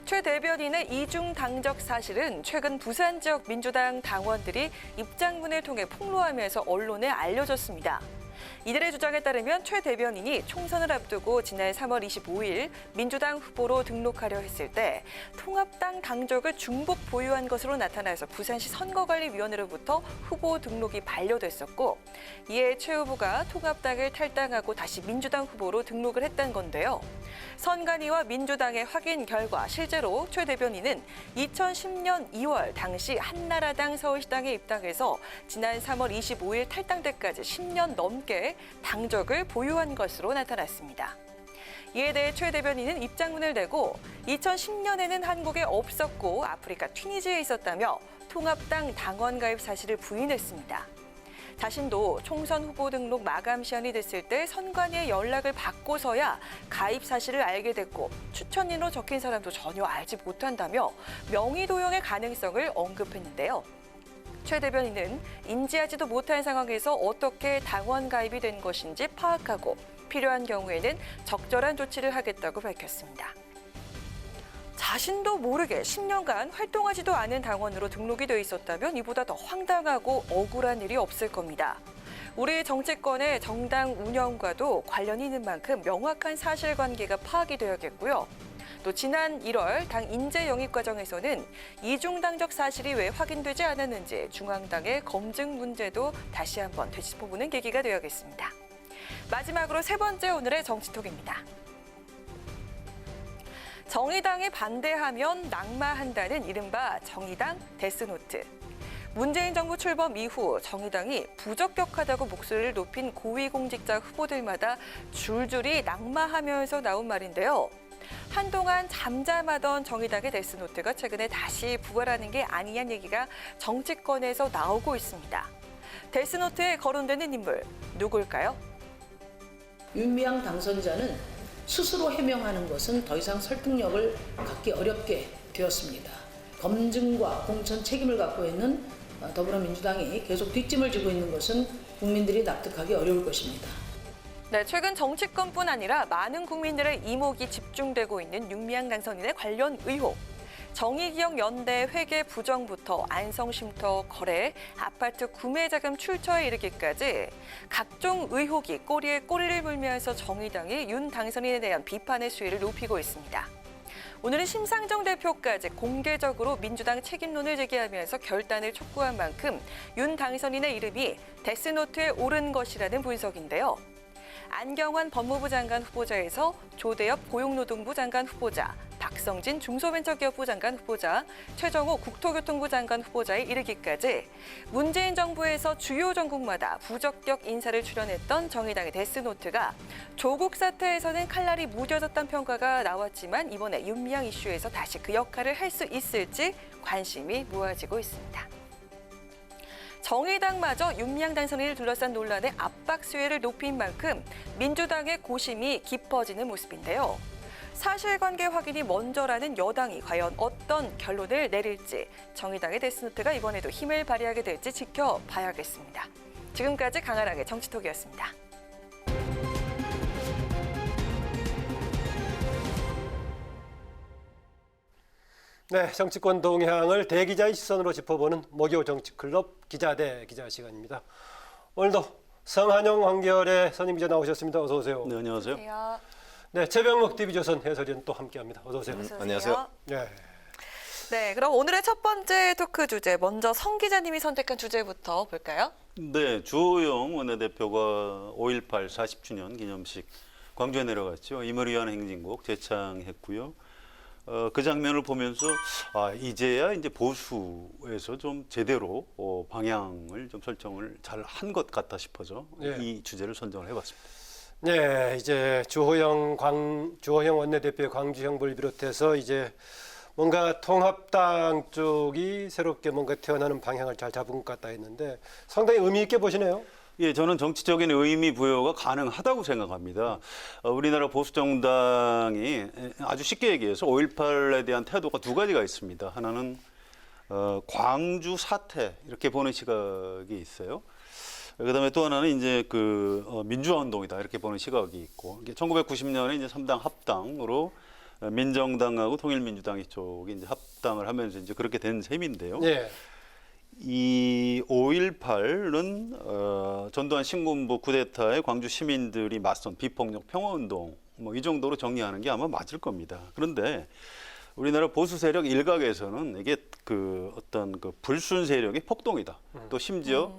최 대변인의 이중 당적 사실은 최근 부산 지역 민주당 당원들이 입장문을 통해 폭로하면서 언론에 알려졌습니다. 이들의 주장에 따르면 최 대변인이 총선을 앞두고 지난 3월 25일 민주당 후보로 등록하려 했을 때 통합당 당적을 중복 보유한 것으로 나타나서 부산시 선거관리위원회로부터 후보 등록이 반려됐었고 이에 최 후보가 통합당을 탈당하고 다시 민주당 후보로 등록을 했다는 건데요. 선관위와 민주당의 확인 결과 실제로 최 대변인은 2010년 2월 당시 한나라당 서울시당에 입당해서 지난 3월 25일 탈당 때까지 10년 넘게 당적을 보유한 것으로 나타났습니다. 이에 대해 최 대변인은 입장문을 내고 2010년에는 한국에 없었고 아프리카 튀니지에 있었다며 통합당 당원 가입 사실을 부인했습니다. 자신도 총선 후보 등록 마감 시한이 됐을 때 선관위의 연락을 받고서야 가입 사실을 알게 됐고 추천인으로 적힌 사람도 전혀 알지 못한다며 명의 도용의 가능성을 언급했는데요. 최 대변인은 인지하지도 못한 상황에서 어떻게 당원 가입이 된 것인지 파악하고 필요한 경우에는 적절한 조치를 하겠다고 밝혔습니다. 자신도 모르게 10년간 활동하지도 않은 당원으로 등록이 돼 있었다면 이보다 더 황당하고 억울한 일이 없을 겁니다. 우리 정치권의 정당 운영과도 관련이 있는 만큼 명확한 사실관계가 파악이 되어야겠고요. 또 지난 1월 당 인재 영입 과정에서는 이중 당적 사실이 왜 확인되지 않았는지 중앙당의 검증 문제도 다시 한번 되짚어보는 계기가 되어야겠습니다. 마지막으로 세 번째 오늘의 정치톡입니다. 정의당에 반대하면 낙마한다는 이른바 정의당 데스노트. 문재인 정부 출범 이후 정의당이 부적격하다고 목소리를 높인 고위공직자 후보들마다 줄줄이 낙마하면서 나온 말인데요. 한동안 잠잠하던 정의당의 데스노트가 최근에 다시 부활하는 게 아니냐는 얘기가 정치권에서 나오고 있습니다. 데스노트에 거론되는 인물 누굴까요? 윤미향 당선자는 스스로 해명하는 것은 더 이상 설득력을 갖기 어렵게 되었습니다. 검증과 공천 책임을 갖고 있는 더불어민주당이 계속 뒷짐을 지고 있는 것은 국민들이 납득하기 어려울 것입니다. 네, 최근 정치권뿐 아니라 많은 국민들의 이목이 집중되고 있는 윤미향 당선인의 관련 의혹. 정의기억연대 회계 부정부터 안성쉼터 거래, 아파트 구매 자금 출처에 이르기까지 각종 의혹이 꼬리에 꼬리를 물면서 정의당이 윤 당선인에 대한 비판의 수위를 높이고 있습니다. 오늘은 심상정 대표까지 공개적으로 민주당 책임론을 제기하면서 결단을 촉구한 만큼 윤 당선인의 이름이 데스노트에 오른 것이라는 분석인데요. 안경환 법무부 장관 후보자에서 조대엽 고용노동부 장관 후보자, 박성진 중소벤처기업부 장관 후보자, 최정호 국토교통부 장관 후보자에 이르기까지 문재인 정부에서 주요 전국마다 부적격 인사를 출연했던 정의당의 데스노트가 조국 사태에서는 칼날이 무뎌졌다는 평가가 나왔지만 이번에 윤미향 이슈에서 다시 그 역할을 할 수 있을지 관심이 모아지고 있습니다. 정의당마저 윤미향 당선인을 둘러싼 논란에 압박 수위를 높인 만큼 민주당의 고심이 깊어지는 모습인데요. 사실관계 확인이 먼저라는 여당이 과연 어떤 결론을 내릴지, 정의당의 데스노트가 이번에도 힘을 발휘하게 될지 지켜봐야겠습니다. 지금까지 강아랑의 정치톡이었습니다. 네, 정치권 동향을 대기자의 시선으로 짚어보는 목요 정치클럽 기자 대 기자 시간입니다. 오늘도 성한영 한결의 선임 기자 나오셨습니다. 어서 오세요. 네, 안녕하세요. 네, 최병목 TV조선 해설위원 또 함께합니다. 어서 오세요. 안녕하세요. 네. 네, 그럼 오늘의 첫 번째 토크 주제, 먼저 성 기자님이 선택한 주제부터 볼까요? 네, 주호영 원내대표가 5.18 40주년 기념식 광주에 내려갔죠. 임을 위한 행진곡 재창했고요. 그 장면을 보면서 이제야 이제 보수에서 좀 제대로 방향을 좀 설정을 잘 한 것 같다 싶어서 네. 이 주제를 선정을 해봤습니다. 네, 이제 주호영 원내대표의 광주 형보를 비롯해서 이제 뭔가 통합당 쪽이 새롭게 뭔가 태어나는 방향을 잘 잡은 것 같다 했는데 상당히 의미 있게 보시네요. 예, 저는 정치적인 의미 부여가 가능하다고 생각합니다. 우리나라 보수 정당이 아주 쉽게 얘기해서 5.18에 대한 태도가 두 가지가 있습니다. 하나는 광주 사태 이렇게 보는 시각이 있어요. 그다음에 또 하나는 이제 민주화 운동이다 이렇게 보는 시각이 있고, 1990년에 이제 3당 합당으로 민정당하고 통일민주당 이쪽이 이제 합당을 하면서 이제 그렇게 된 셈인데요. 네. 이 5.18은 전두환 신군부 쿠데타에 광주 시민들이 맞선 비폭력 평화운동 이 정도로 정리하는 게 아마 맞을 겁니다. 그런데 우리나라 보수 세력 일각에서는 이게 어떤 불순 세력의 폭동이다. 또 심지어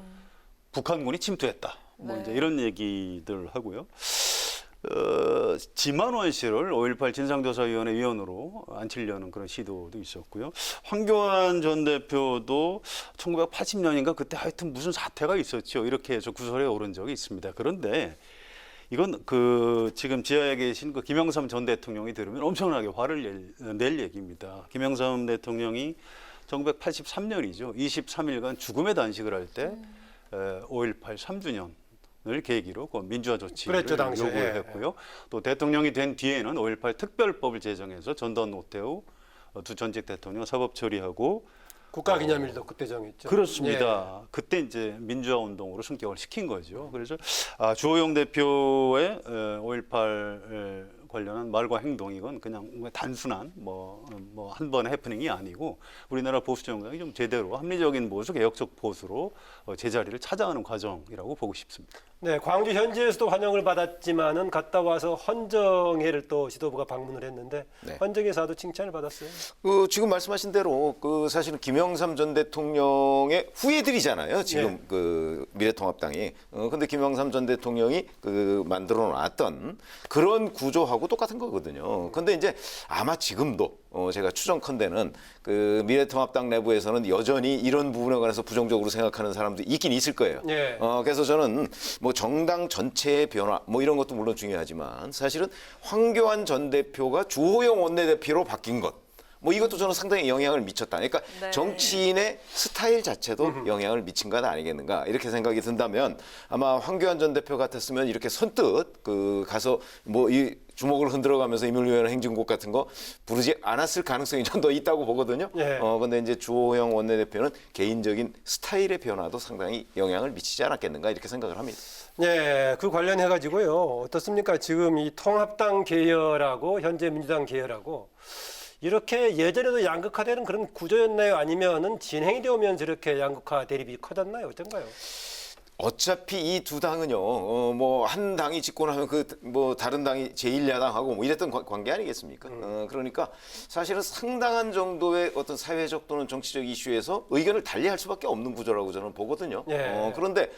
북한군이 침투했다. 이제 이런 얘기들 하고요. 지만원 씨를 5.18 진상조사위원회 위원으로 앉히려는 그런 시도도 있었고요. 황교안 전 대표도 1980년인가 그때 하여튼 무슨 사태가 있었죠. 이렇게 해서 구설에 오른 적이 있습니다. 그런데 이건 지금 지하에 계신 김영삼 전 대통령이 들으면 엄청나게 화를 낼 얘기입니다. 김영삼 대통령이 1983년이죠. 23일간 죽음의 단식을 할 때 5.18 3주년 을 계기로 민주화 조치를 요구를 했고요. 또 대통령이 된 뒤에는 5.18 특별법을 제정해서 전두환 노태우 두 전직 대통령 사법 처리하고 국가기념일도 그때 정했죠. 그렇습니다. 예. 그때 이제 민주화 운동으로 승격을 시킨 거죠. 그래서 주호영 대표의 5.18 관련한 말과 행동 이건 그냥 단순한 한 번의 해프닝이 아니고 우리나라 보수 정당이 좀 제대로 합리적인 보수, 개혁적 보수로 제자리를 찾아가는 과정이라고 보고 싶습니다. 네, 광주 현지에서도 환영을 받았지만은 갔다 와서 헌정회를 또 지도부가 방문을 했는데 네. 헌정회사도 칭찬을 받았어요. 지금 말씀하신 대로 사실은 김영삼 전 대통령의 후예들이잖아요. 지금 네. 미래통합당이. 근데 김영삼 전 대통령이 만들어 놨던 그런 구조하고 똑같은 거거든요. 근데 이제 아마 지금도 제가 추정컨대는 미래통합당 내부에서는 여전히 이런 부분에 관해서 부정적으로 생각하는 사람도 있긴 있을 거예요. 네. 그래서 저는 정당 전체의 변화 이런 것도 물론 중요하지만 사실은 황교안 전 대표가 주호영 원내대표로 바뀐 것 이것도 저는 상당히 영향을 미쳤다. 그러니까 네. 정치인의 스타일 자체도 영향을 미친 것 아니겠는가 이렇게 생각이 든다면 아마 황교안 전 대표 같았으면 이렇게 선뜻 가서 이 주먹을 흔들어가면서 임을 위한 행진곡 같은 거 부르지 않았을 가능성이 좀 더 있다고 보거든요. 네. 근데 이제 주호영 원내대표는 개인적인 스타일의 변화도 상당히 영향을 미치지 않았겠는가 이렇게 생각을 합니다. 네, 그 관련해 가지고요. 어떻습니까? 지금 이 통합당 계열하고 현재 민주당 계열하고 이렇게 예전에도 양극화되는 그런 구조였나요? 아니면은 진행이 되면서 이렇게 양극화 대립이 커졌나요? 어떤가요? 어차피 이 두 당은요, 한 당이 집권하면 다른 당이 제1야당하고 이랬던 관계 아니겠습니까? 그러니까 사실은 상당한 정도의 어떤 사회적 또는 정치적 이슈에서 의견을 달리할 수밖에 없는 구조라고 저는 보거든요. 예. 그런데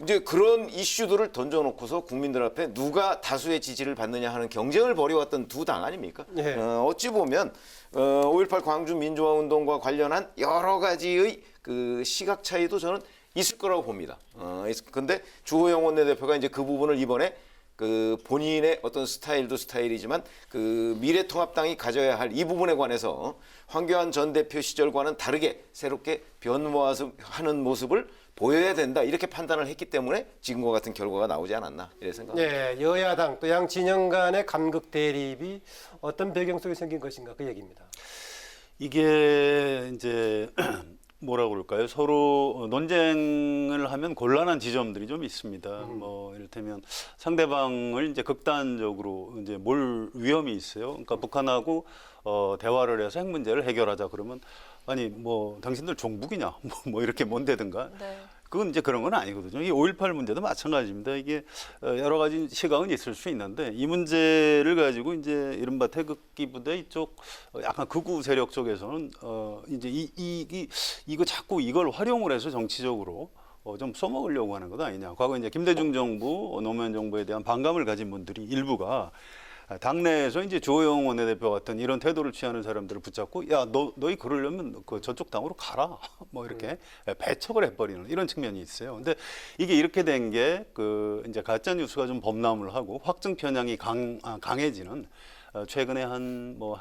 이제 그런 이슈들을 던져놓고서 국민들 앞에 누가 다수의 지지를 받느냐 하는 경쟁을 벌여왔던 두 당 아닙니까? 예. 어찌 보면 5.18 광주 민주화 운동과 관련한 여러 가지의 시각 차이도 저는 있을 거라고 봅니다. 근데 주호영 원내대표가 이제 그 부분을 이번에 본인의 어떤 스타일도 스타일이지만 미래통합당이 가져야 할 이 부분에 관해서 황교안 전 대표 시절과는 다르게 새롭게 변모하는 모습을 보여야 된다 이렇게 판단을 했기 때문에 지금과 같은 결과가 나오지 않았나 이렇게 생각합니다. 네, 여야당 또 양 진영 간의 간극 대립이 어떤 배경 속에 생긴 것인가 그 얘기입니다. 이게 이제 뭐라고 그럴까요? 서로 논쟁을 하면 곤란한 지점들이 좀 있습니다. 뭐 이를테면 상대방을 이제 극단적으로 이제 몰 위험이 있어요. 그러니까 북한하고 대화를 해서 핵 문제를 해결하자 그러면 아니 뭐 당신들 종북이냐 뭐 이렇게 뭔데든가. 네. 그건 이제 그런 건 아니거든요. 이 5.18 문제도 마찬가지입니다. 이게 여러 가지 시각은 있을 수 있는데 이 문제를 가지고 이제 이른바 태극기 부대 이쪽 약간 극우 세력 쪽에서는 이제 이거 자꾸 이걸 활용을 해서 정치적으로 좀 써먹으려고 하는 것 아니냐. 과거 이제 김대중 정부, 노무현 정부에 대한 반감을 가진 분들이 일부가 당내에서 이제 주호영 원내대표 같은 이런 태도를 취하는 사람들을 붙잡고 야, 너희 그러려면 그 저쪽 당으로 가라. 뭐 이렇게 배척을 해버리는 이런 측면이 있어요. 근데 이게 이렇게 된 게 그 이제 가짜 뉴스가 좀 범람을 하고 확증 편향이 강해지는 최근에 한 5,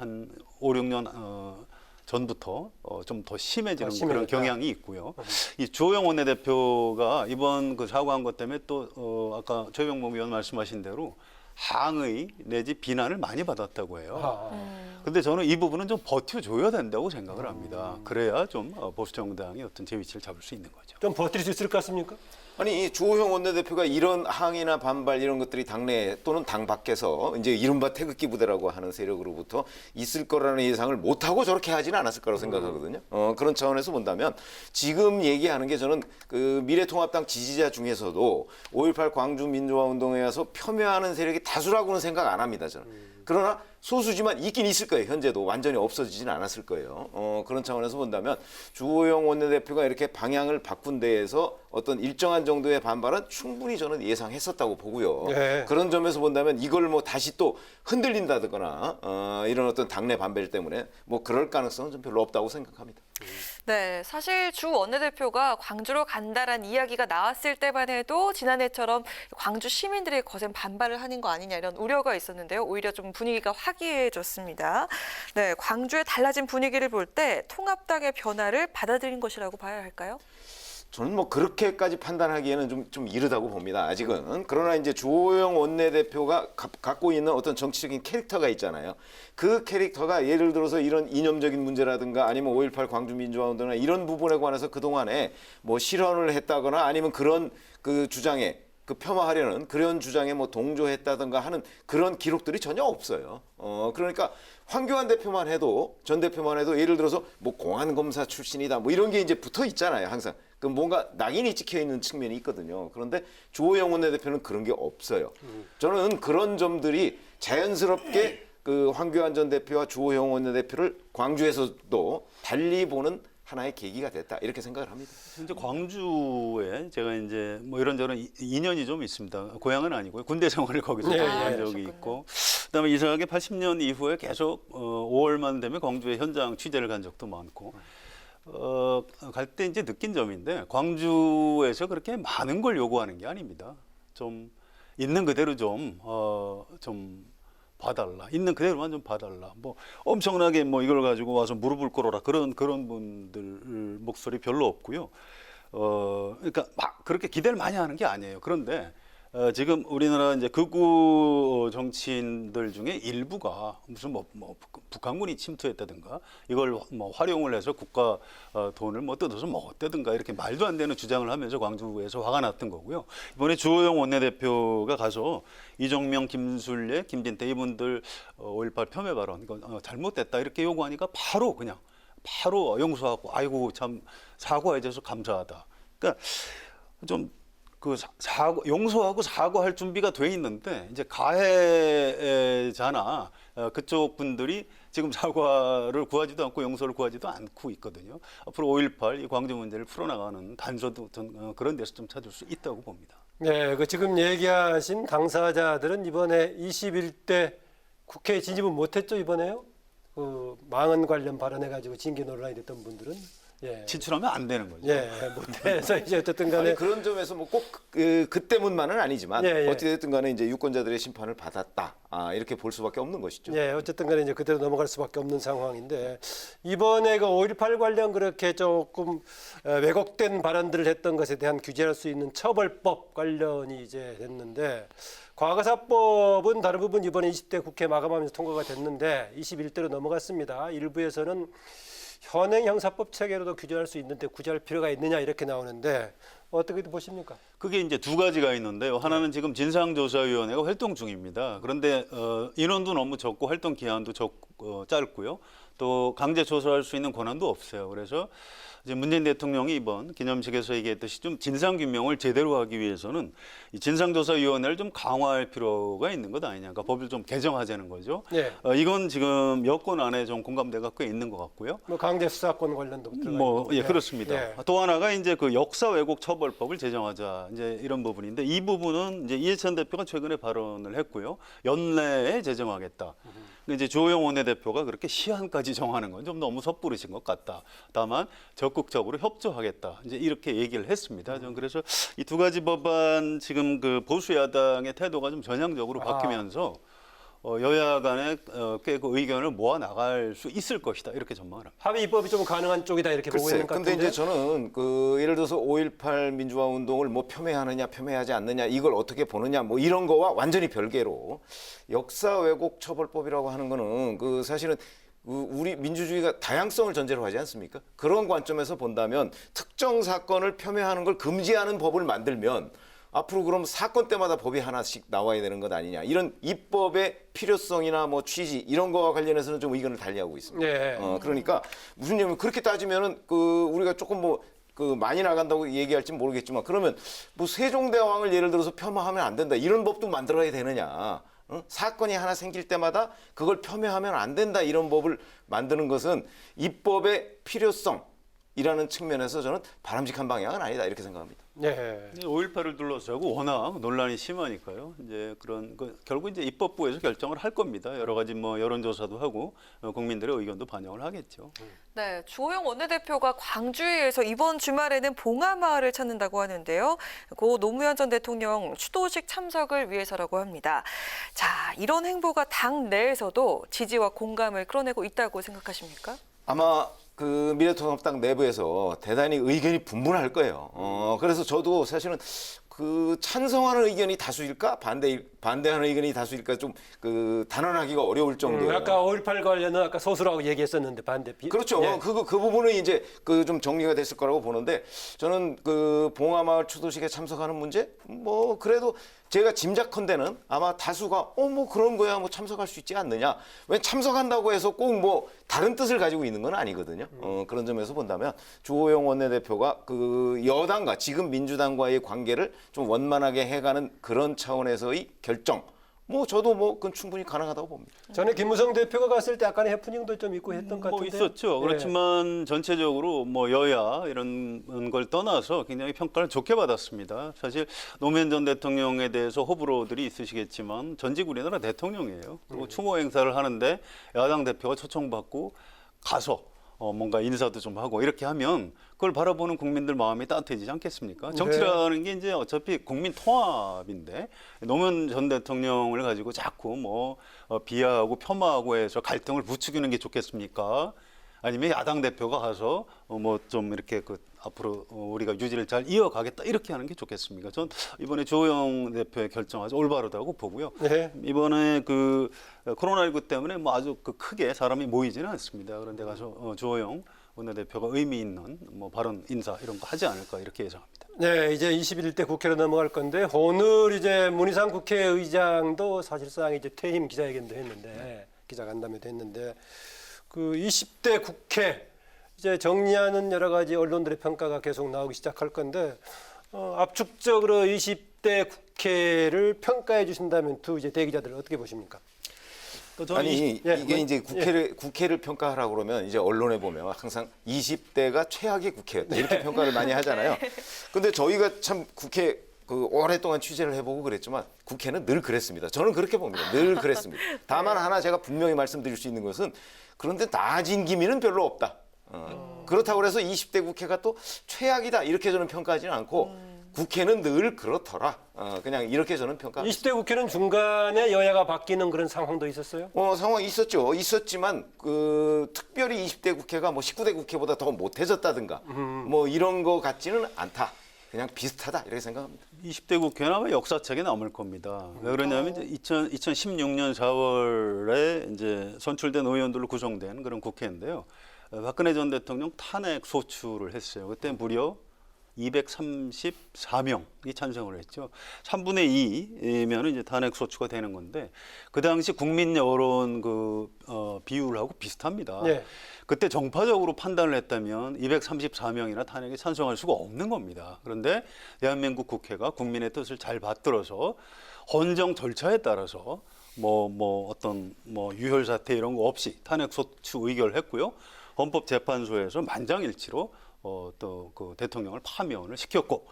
6년 전부터 좀 더 심해지는 그런 경향이 있고요. 이 주호영 원내대표가 이번 그 사과한 것 때문에 또 아까 최병목 의원 말씀하신 대로 항의 내지 비난을 많이 받았다고 해요. 근데 저는 이 부분은 좀 버텨줘야 된다고 생각을 합니다. 그래야 좀 보수 정당이 어떤 제 위치를 잡을 수 있는 거죠. 좀 버틸 수 있을 것 같습니까? 아니 이 주호영 원내대표가 이런 항의나 반발 이런 것들이 당내 또는 당 밖에서 이제 이른바 태극기 부대라고 하는 세력으로부터 있을 거라는 예상을 못하고 저렇게 하지는 않았을 거라고 생각하거든요. 그런 차원에서 본다면 지금 얘기하는 게 저는 그 미래통합당 지지자 중에서도 5.18 광주민주화운동에 와서 폄훼하는 세력이 다수라고는 생각 안 합니다. 저는. 그러나 소수지만 있긴 있을 거예요. 현재도 완전히 없어지지는 않았을 거예요. 그런 차원에서 본다면 주호영 원내대표가 이렇게 방향을 바꾼 데에서 어떤 일정한 정도의 반발은 충분히 저는 예상했었다고 보고요. 네. 그런 점에서 본다면 이걸 뭐 다시 또 흔들린다거나 이런 어떤 당내 반발 때문에 뭐 그럴 가능성은 좀 별로 없다고 생각합니다. 네, 사실 주 원내대표가 광주로 간다란 이야기가 나왔을 때만 해도 지난해처럼 광주 시민들이 거센 반발을 하는 거 아니냐 이런 우려가 있었는데요. 오히려 좀 분위기가 화기애애졌습니다. 네, 광주의 달라진 분위기를 볼 때 통합당의 변화를 받아들인 것이라고 봐야 할까요? 저는 뭐 그렇게까지 판단하기에는 좀 이르다고 봅니다. 아직은. 그러나 이제 주호영 원내대표가 갖고 있는 어떤 정치적인 캐릭터가 있잖아요. 그 캐릭터가 예를 들어서 이런 이념적인 문제라든가 아니면 5.18 광주민주화운동이나 이런 부분에 관해서 그동안에 뭐 실언을 했다거나 아니면 그런 그 주장에 그 폄하하려는 그런 주장에 뭐 동조했다든가 하는 그런 기록들이 전혀 없어요. 그러니까 황교안 대표만 해도 전 대표만 해도 예를 들어서 뭐 공안검사 출신이다 뭐 이런 게 이제 붙어 있잖아요. 항상. 그 뭔가 낙인이 찍혀 있는 측면이 있거든요. 그런데 주호영 원내대표는 그런 게 없어요. 저는 그런 점들이 자연스럽게 그 황교안 전 대표와 주호영 원내대표를 광주에서도 달리 보는 하나의 계기가 됐다 이렇게 생각을 합니다. 현재 광주에 제가 이제 뭐 이런저런 인연이 좀 있습니다. 고향은 아니고요. 군대 생활을 거기서 한 적이 있고, 그다음에 이상하게 80년 이후에 계속 5월만 되면 광주에 현장 취재를 간 적도 많고. 갈 때 이제 느낀 점인데 광주에서 그렇게 많은 걸 요구하는 게 아닙니다. 좀 있는 그대로 좀 봐달라. 있는 그대로만 좀 봐달라. 뭐 엄청나게 뭐 이걸 가지고 와서 무릎을 꿇어라. 그런 분들 목소리 별로 없고요. 그러니까 막 그렇게 기대를 많이 하는 게 아니에요. 그런데 지금 우리나라 이제 극우 정치인들 중에 일부가 무슨 뭐 북한군이 침투했다든가 이걸 뭐 활용을 해서 국가 돈을 뭐 뜯어서 먹었다든가 이렇게 말도 안 되는 주장을 하면서 광주에서 화가 났던 거고요. 이번에 주호영 원내대표가 가서 이정명, 김술래, 김진태 이분들 5.18 폄훼 발언 이거 잘못됐다 이렇게 요구하니까 바로 용서하고 아이고 참 사과해 줘서 감사하다. 그러니까 좀 용서하고 사과할 준비가 돼 있는데 이제 가해자나 그쪽 분들이 지금 사과를 구하지도 않고 용서를 구하지도 않고 있거든요. 앞으로 5.18 이 광주 문제를 풀어나가는 단서도 그런 데서 좀 찾을 수 있다고 봅니다. 네, 그 지금 얘기하신 당사자들은 이번에 21대 국회에 진입은 못했죠 이번에요. 그 망언 관련 발언해가지고 징계 논란이 됐던 분들은 예. 지출하면 안 되는 거죠. 예, 못해서 이제 어쨌든 간에 아니, 그런 점에서 뭐 꼭 그 때문만은 아니지만 예, 예. 어찌됐든 간에 이제 유권자들의 심판을 받았다. 이렇게 볼 수밖에 없는 것이죠. 예, 어쨌든 간에 이제 그대로 넘어갈 수밖에 없는 상황인데 이번에 그 5.18 관련 그렇게 조금 왜곡된 발언들을 했던 것에 대한 규제할 수 있는 처벌법 관련이 이제 됐는데 과거사법은 다른 부분 이번에 20대 국회 마감하면서 통과가 됐는데 21대로 넘어갔습니다. 일부에서는 현행 형사법 체계로도 규제할 수 있는데 구제할 필요가 있느냐 이렇게 나오는데 어떻게 보십니까? 그게 이제 두 가지가 있는데요. 하나는 지금 진상조사위원회가 활동 중입니다. 그런데 인원도 너무 적고 활동 기한도 짧고요. 또 강제 조사할 수 있는 권한도 없어요. 그래서 이제 문재인 대통령이 이번 기념식에서 얘기했듯이 좀 진상 규명을 제대로 하기 위해서는 이 진상조사위원회를 좀 강화할 필요가 있는 것 아니냐. 그러니까 법을 좀 개정하자는 거죠. 예. 이건 지금 여권 안에 좀 공감대가 꽤 있는 것 같고요. 뭐 강제 수사권 관련도 들어가 뭐, 있고. 예, 그렇습니다. 예. 또 하나가 이제 그 역사 왜곡 처벌법을 제정하자 이제 이런 부분인데 이 부분은 이제 이해찬 대표가 최근에 발언을 했고요. 연내에 제정하겠다. 이제 주호영 원내대표가 그렇게 시한까지 정하는 건 좀 너무 섣부르신 것 같다. 다만 적극적으로 협조하겠다. 이제 이렇게 얘기를 했습니다. 저는 그래서 이 두 가지 법안 지금 그 보수 야당의 태도가 좀 전향적으로 바뀌면서 여야 간에 꽤 그 의견을 모아 나갈 수 있을 것이다. 이렇게 전망을 합니다. 합의 입법이 좀 가능한 쪽이다 이렇게 보고 있는 것 근데 같은데. 이제 저는 그 예를 들어서 5.18 민주화 운동을 뭐 폄훼하느냐 폄훼하지 않느냐 이걸 어떻게 보느냐 뭐 이런 거와 완전히 별개로 역사 왜곡 처벌법이라고 하는 거는 그 사실은 우리 민주주의가 다양성을 전제로 하지 않습니까? 그런 관점에서 본다면 특정 사건을 폄훼하는 걸 금지하는 법을 만들면 앞으로 그럼 사건 때마다 법이 하나씩 나와야 되는 것 아니냐. 이런 입법의 필요성이나 뭐 취지 이런 거와 관련해서는 좀 의견을 달리하고 있습니다. 예. 그러니까 무슨 얘기냐면 그렇게 따지면은 그 우리가 조금 뭐 그 많이 나간다고 얘기할지 모르겠지만 그러면 뭐 세종대왕을 예를 들어서 폄하하면 안 된다. 이런 법도 만들어야 되느냐. 사건이 하나 생길 때마다 그걸 폄훼하면 안 된다. 이런 법을 만드는 것은 입법의 필요성이라는 측면에서 저는 바람직한 방향은 아니다. 이렇게 생각합니다. 네. 5.18을 둘러싸고 워낙 논란이 심하니까요. 이제 그런 결국 이제 입법부에서 결정을 할 겁니다. 여러 가지 뭐 여론조사도 하고 국민들의 의견도 반영을 하겠죠. 네, 주호영 원내대표가 광주에서 이번 주말에는 봉하마을을 찾는다고 하는데요. 고 노무현 전 대통령 추도식 참석을 위해서라고 합니다. 자, 이런 행보가 당 내에서도 지지와 공감을 끌어내고 있다고 생각하십니까? 아마 그 미래통합당 내부에서 대단히 의견이 분분할 거예요. 그래서 저도 사실은 그 찬성하는 의견이 다수일까 반대하는 의견이 다수일까 좀 그 단언하기가 어려울 정도예요. 아까 5.18 관련은 아까 소수라고 얘기했었는데 반대. 그렇죠. 예. 그 부분은 이제 그 좀 정리가 됐을 거라고 보는데 저는 그 봉하마을 추도식에 참석하는 문제 뭐 그래도 제가 짐작컨대는 아마 다수가 뭐 그런 거야 뭐 참석할 수 있지 않느냐. 왜 참석한다고 해서 꼭 뭐 다른 뜻을 가지고 있는 건 아니거든요. 그런 점에서 본다면 주호영 원내대표가 그 여당과 지금 민주당과의 관계를 좀 원만하게 해가는 그런 차원에서의 결정. 뭐 저도 뭐 그건 충분히 가능하다고 봅니다. 전에 김무성 대표가 갔을 때 약간의 해프닝도 좀 있고 했던 것 뭐 같은데. 있었죠. 그렇지만 전체적으로 뭐 여야 이런 걸 떠나서 굉장히 평가를 좋게 받았습니다. 사실 노무현 전 대통령에 대해서 호불호들이 있으시겠지만 전직 우리나라 대통령이에요. 그리고 추모 행사를 하는데 야당 대표가 초청받고 가서 뭔가 인사도 좀 하고 이렇게 하면 그걸 바라보는 국민들 마음이 따뜻해지지 않겠습니까? 정치라는 게 이제 어차피 국민 통합인데 노무현 전 대통령을 가지고 자꾸 뭐 비하하고 폄하하고 해서 갈등을 부추기는 게 좋겠습니까? 아니면 야당 대표가 가서 뭐 좀 이렇게 그 앞으로 우리가 유지를 잘 이어가겠다 이렇게 하는 게 좋겠습니까? 전 이번에 주호영 대표의 결정 아주 올바르다고 보고요. 네. 이번에 그 코로나19 때문에 뭐 아주 그 크게 사람이 모이지는 않습니다. 그런데 가서 주호영 원내대표가 의미 있는 뭐 발언 인사 이런 거 하지 않을까 이렇게 예상합니다. 네, 이제 21대 국회로 넘어갈 건데 오늘 이제 문희상 국회의장도 사실상 이제 퇴임 기자회견도 했는데 기자간담회도 했는데 그 20대 국회 이제 정리하는 여러 가지 언론들의 평가가 계속 나오기 시작할 건데 압축적으로 20대 국회를 평가해 주신다면 두 이제 대기자들 어떻게 보십니까? 아니 이게 이제 국회를 평가하라고 그러면 이제 언론에 보면 항상 20대가 최악의 국회였다 이렇게 평가를 많이 하잖아요. 근데 저희가 참 국회 그 오랫동안 취재를 해보고 그랬지만 국회는 늘 그랬습니다. 저는 그렇게 봅니다. 늘 그랬습니다. 다만 하나 제가 분명히 말씀드릴 수 있는 것은 그런데 나아진 기미는 별로 없다. 그렇다고 해서 20대 국회가 또 최악이다 이렇게 저는 평가하지는 않고 국회는 늘 그렇더라. 그냥 이렇게 저는 평가합니다. 20대 국회는 중간에 여야가 바뀌는 그런 상황도 있었어요? 상황이 있었죠. 있었지만 특별히 20대 국회가 뭐 19대 국회보다 더 못해졌다든가 뭐 이런 거 같지는 않다. 그냥 비슷하다 이렇게 생각합니다. 20대 국회는 아마 역사책에 남을 겁니다. 왜 그러냐면 이제 2016년 4월에 이제 선출된 의원들로 구성된 그런 국회인데요. 박근혜 전 대통령 탄핵 소추를 했어요. 그때 무려 234명이 찬성을 했죠. 3분의 2면은 이제 탄핵 소추가 되는 건데 그 당시 국민 여론 비율하고 비슷합니다. 네. 그때 정파적으로 판단을 했다면 234명이나 탄핵에 찬성할 수가 없는 겁니다. 그런데 대한민국 국회가 국민의 뜻을 잘 받들어서 헌정 절차에 따라서 어떤 유혈 사태 이런 거 없이 탄핵 소추 의결했고요. 헌법재판소에서 만장일치로 또 그 대통령을 파면을 시켰고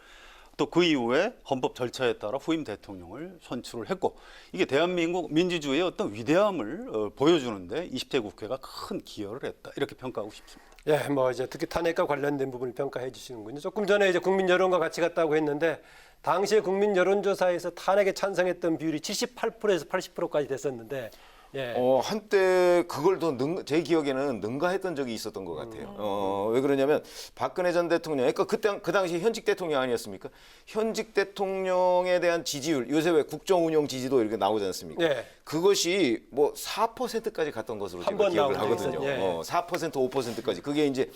또 그 이후에 헌법 절차에 따라 후임 대통령을 선출을 했고 이게 대한민국 민주주의의 어떤 위대함을 보여주는데 20대 국회가 큰 기여를 했다 이렇게 평가하고 싶습니다. 예, 이제 특히 탄핵과 관련된 부분을 평가해 주시는군요. 조금 전에 이제 국민 여론과 같이 갔다고 했는데 당시에 국민 여론조사에서 탄핵에 찬성했던 비율이 78%에서 80%까지 됐었는데. 예. 한때 그걸 제 기억에는 능가했던 적이 있었던 것 같아요. 왜 그러냐면 박근혜 전 대통령, 그러니까 그 당시 현직 대통령 아니었습니까? 현직 대통령에 대한 지지율, 요새 왜 국정운영 지지도 이렇게 나오지 않습니까? 예. 그것이 4%까지 갔던 것으로 제가 기억을 하거든요. 예. 4%, 5%까지. 그게 이제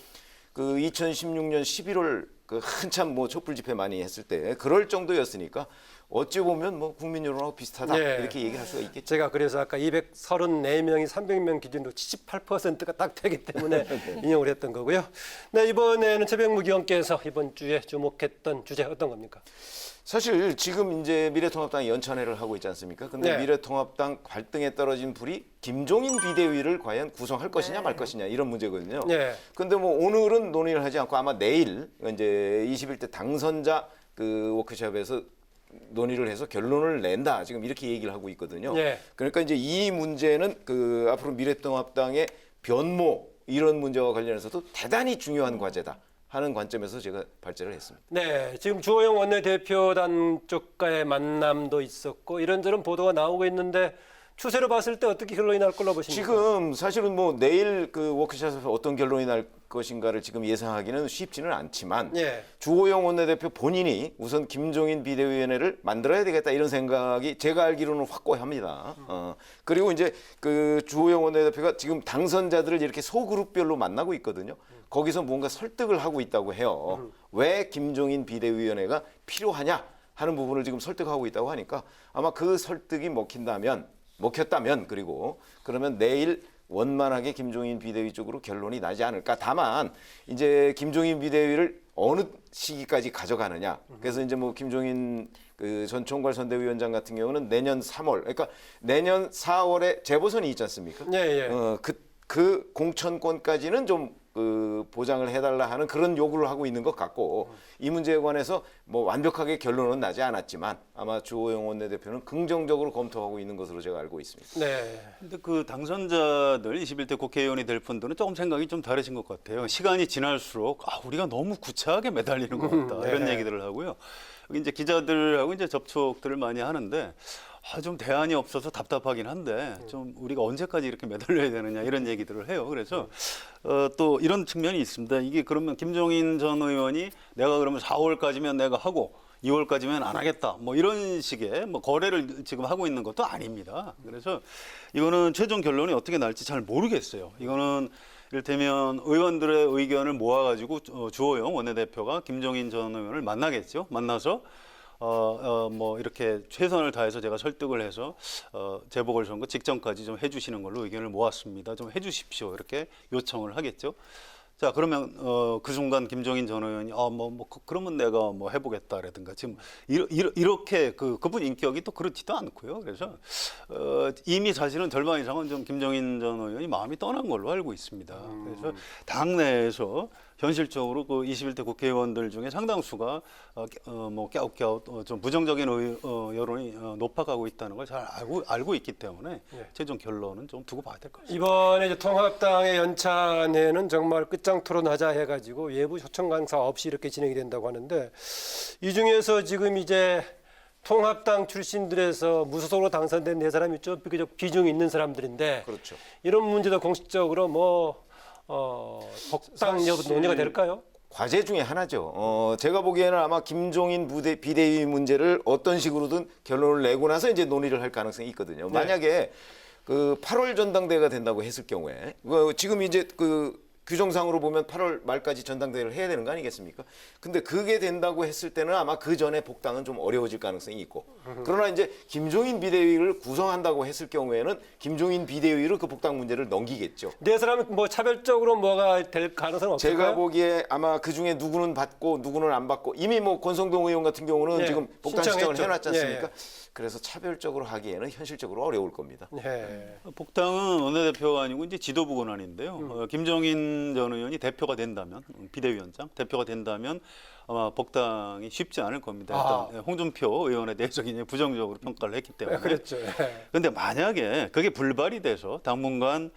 2016년 11월 한참 촛불 집회 많이 했을 때 그럴 정도였으니까 어찌 보면 국민 여론하고 비슷하다 이렇게 얘기할 수가 있겠죠. 제가 그래서 아까 234명이 300명 기준으로 78%가 딱 되기 때문에 인용을 했던 거고요. 네, 이번에는 최병무 의원께서 이번 주에 주목했던 주제 어떤 겁니까? 사실 지금 이제 미래통합당이 연찬회를 하고 있지 않습니까? 근데 미래통합당 발등에 떨어진 불이 김종인 비대위를 과연 구성할 것이냐 말 것이냐 이런 문제거든요. 근데 오늘은 논의를 하지 않고 아마 내일 이제 21대 당선자 워크숍에서 논의를 해서 결론을 낸다. 지금 이렇게 얘기를 하고 있거든요. 그러니까 이제 이 문제는 앞으로 미래통합당의 변모 이런 문제와 관련해서도 대단히 중요한 과제다 하는 관점에서 제가 발제를 했습니다. 네, 지금 주호영 원내대표단 쪽과의 만남도 있었고 이런저런 보도가 나오고 있는데 추세로 봤을 때 어떻게 결론이 날 걸로 보십니까? 지금 사실은 내일 워크숍에서 어떤 결론이 날 것인가를 지금 예상하기는 쉽지는 않지만 주호영 원내대표 본인이 우선 김종인 비대위원회를 만들어야 되겠다 이런 생각이 제가 알기로는 확고합니다. 그리고 이제 주호영 원내대표가 지금 당선자들을 이렇게 소그룹별로 만나고 있거든요. 거기서 뭔가 설득을 하고 있다고 해요. 왜 김종인 비대위원회가 필요하냐 하는 부분을 지금 설득하고 있다고 하니까 아마 그 설득이 먹혔다면 그리고 그러면 내일 원만하게 김종인 비대위 쪽으로 결론이 나지 않을까. 다만 이제 김종인 비대위를 어느 시기까지 가져가느냐. 그래서 이제 김종인 전 총괄 선대위원장 같은 경우는 내년 3월, 그러니까 내년 4월에 재보선이 있지 않습니까? 그 공천권까지는 좀 보장을 해달라 하는 그런 요구를 하고 있는 것 같고 이 문제에 관해서 완벽하게 결론은 나지 않았지만 아마 주호영 원내대표는 긍정적으로 검토하고 있는 것으로 제가 알고 있습니다. 네. 근데 당선자들 21대 국회의원이 될 분들은 조금 생각이 좀 다르신 것 같아요. 시간이 지날수록 우리가 너무 구차하게 매달리는 것 같다 이런 얘기들을 하고요. 이제 기자들하고 이제 접촉들을 많이 하는데. 좀 대안이 없어서 답답하긴 한데 좀 우리가 언제까지 이렇게 매달려야 되느냐 이런 얘기들을 해요. 그래서 또 이런 측면이 있습니다. 이게 그러면 김종인 전 의원이 내가 그러면 4월까지면 내가 하고 2월까지면 안 하겠다. 이런 식의 거래를 지금 하고 있는 것도 아닙니다. 그래서 이거는 최종 결론이 어떻게 날지 잘 모르겠어요. 이거는 이를테면 의원들의 의견을 모아가지고 주호영 원내대표가 김종인 전 의원을 만나겠죠. 만나서 이렇게 최선을 다해서 제가 설득을 해서 재보궐선거 직전까지 좀 해주시는 걸로 의견을 모았습니다. 좀 해주십시오. 이렇게 요청을 하겠죠. 자, 그러면 그 순간 김종인 전 의원이 그러면 내가 해보겠다라든가 지금 이렇게 그분 인격이 또 그렇지도 않고요. 그래서 이미 사실은 절반 이상은 좀 김종인 전 의원이 마음이 떠난 걸로 알고 있습니다. 그래서 당내에서 현실적으로 그 21대 국회의원들 중에 상당수가 뭐 갸웃갸웃 좀 부정적인 여론이 높아가고 있다는 걸 잘 알고 있기 때문에 최종 결론은 좀 두고 봐야 될 것 같습니다. 이번에 이제 통합당의 연찬회는 정말 끝장 토론하자 해가지고 외부 초청 강사 없이 이렇게 진행이 된다고 하는데 이 중에서 지금 이제 통합당 출신들에서 무소속으로 당선된 네 사람이 좀 비교적 비중이 있는 사람들인데 그렇죠. 이런 문제도 공식적으로 뭐 복당 여부 논의가 될까요? 과제 중에 하나죠. 제가 보기에는 아마 김종인 비대위 문제를 어떤 식으로든 결론을 내고 나서 이제 논의를 할 가능성이 있거든요. 만약에 그 8월 전당대회가 된다고 했을 경우에 지금 이제 그 규정상으로 보면 8월 말까지 전당대회를 해야 되는 거 아니겠습니까? 근데 그게 된다고 했을 때는 아마 그 전에 복당은 좀 어려워질 가능성이 있고 그러나 이제 김종인 비대위를 구성한다고 했을 경우에는 김종인 비대위로 그 복당 문제를 넘기겠죠. 네 사람은 뭐 차별적으로 뭐가 될 가능성은 없을까요? 제가 보기에 아마 그 중에 누구는 받고 누구는 안 받고 이미 뭐 권성동 의원 같은 경우는 네, 지금 복당 신청을 신청했죠. 해놨지 않습니까? 예. 그래서 차별적으로 하기에는 현실적으로 어려울 겁니다. 네. 복당은 원내대표가 아니고 이제 지도부 권한인데요. 김종인 전 의원이 대표가 된다면 비대위원장 대표가 된다면 아마 복당이 쉽지 않을 겁니다. 일단 홍준표 의원에 대해서 굉장히 부정적으로 평가를 했기 때문에. 그렇죠. 그런데 만약에 그게 불발이 돼서 당분간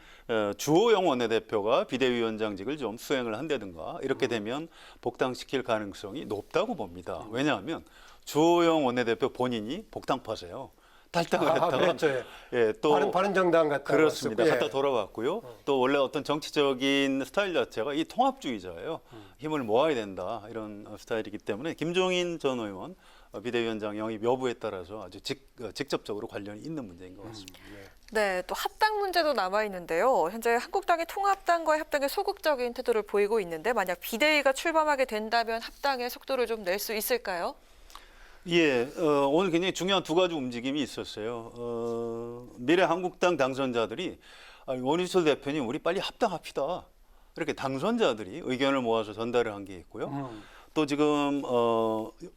주호영 원내대표가 비대위원장직을 좀 수행을 한다든가 이렇게 되면 복당시킬 가능성이 높다고 봅니다. 왜냐하면 주호영 원내대표 본인이 복당파세요. 탈당을 했다가 그렇죠. 예, 또 바른정당 갔다 그렇습니다. 왔었고, 갔다 돌아왔고요. 또 원래 어떤 정치적인 스타일 자체가 이 통합주의자예요. 힘을 모아야 된다 이런 스타일이기 때문에 김종인 전 의원 비대위원장 영입 여부에 따라서 아주 직접적으로 관련이 있는 문제인 것 같습니다. 네, 또 합당 문제도 남아 있는데요. 현재 한국당이 통합당과의 합당에 소극적인 태도를 보이고 있는데 만약 비대위가 출범하게 된다면 합당의 속도를 좀 낼 수 있을까요? 예, 오늘 굉장히 중요한 두 가지 움직임이 있었어요. 미래한국당 당선자들이 원유철 대표님 우리 빨리 합당합시다. 이렇게 당선자들이 의견을 모아서 전달을 한 게 있고요. 또 지금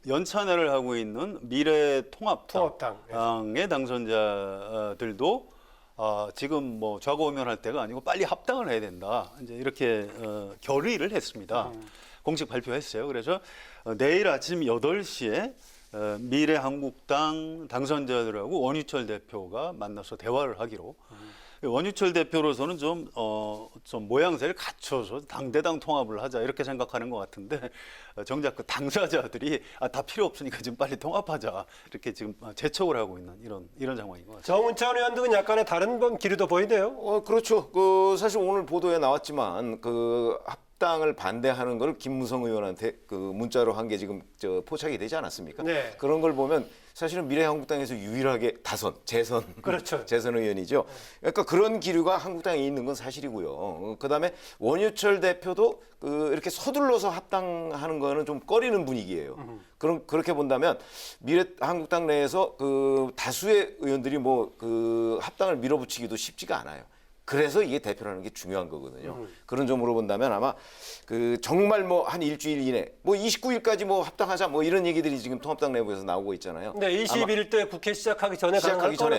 연찬회를 하고 있는 미래통합당의 당선자들도 지금 뭐 좌고우면할 때가 아니고 빨리 합당을 해야 된다. 이제 이렇게 결의를 했습니다. 공식 발표했어요. 그래서 내일 아침 8시에 미래한국당 당선자들하고 원유철 대표가 만나서 대화를 하기로. 원유철 대표로서는 좀 모양새를 갖춰서 당대당 통합을 하자 이렇게 생각하는 것 같은데 정작 그 당사자들이 다 필요 없으니까 지금 빨리 통합하자 이렇게 지금 재촉을 하고 있는 이런 상황인 것 같습니다. 정운찬 의원 등은 약간의 다른 기류도 보이네요. 그렇죠. 사실 오늘 보도에 나왔지만 합당을 반대하는 걸 김무성 의원한테 문자로 한 게 지금 포착이 되지 않았습니까? 네. 그런 걸 보면 사실은 미래한국당에서 유일하게 재선 그렇죠. 재선 의원이죠. 그러니까 그런 기류가 한국당에 있는 건 사실이고요. 그다음에 원유철 대표도 이렇게 서둘러서 합당하는 거는 좀 꺼리는 분위기예요. 그렇게 본다면 미래한국당 내에서 다수의 의원들이 합당을 밀어붙이기도 쉽지가 않아요. 그래서 이게 대표라는 게 중요한 거거든요. 그런 점으로 본다면 아마 정말 한 일주일 이내 29일까지 합당하자 이런 얘기들이 지금 통합당 내부에서 나오고 있잖아요. 네, 21대 국회 시작하기 전에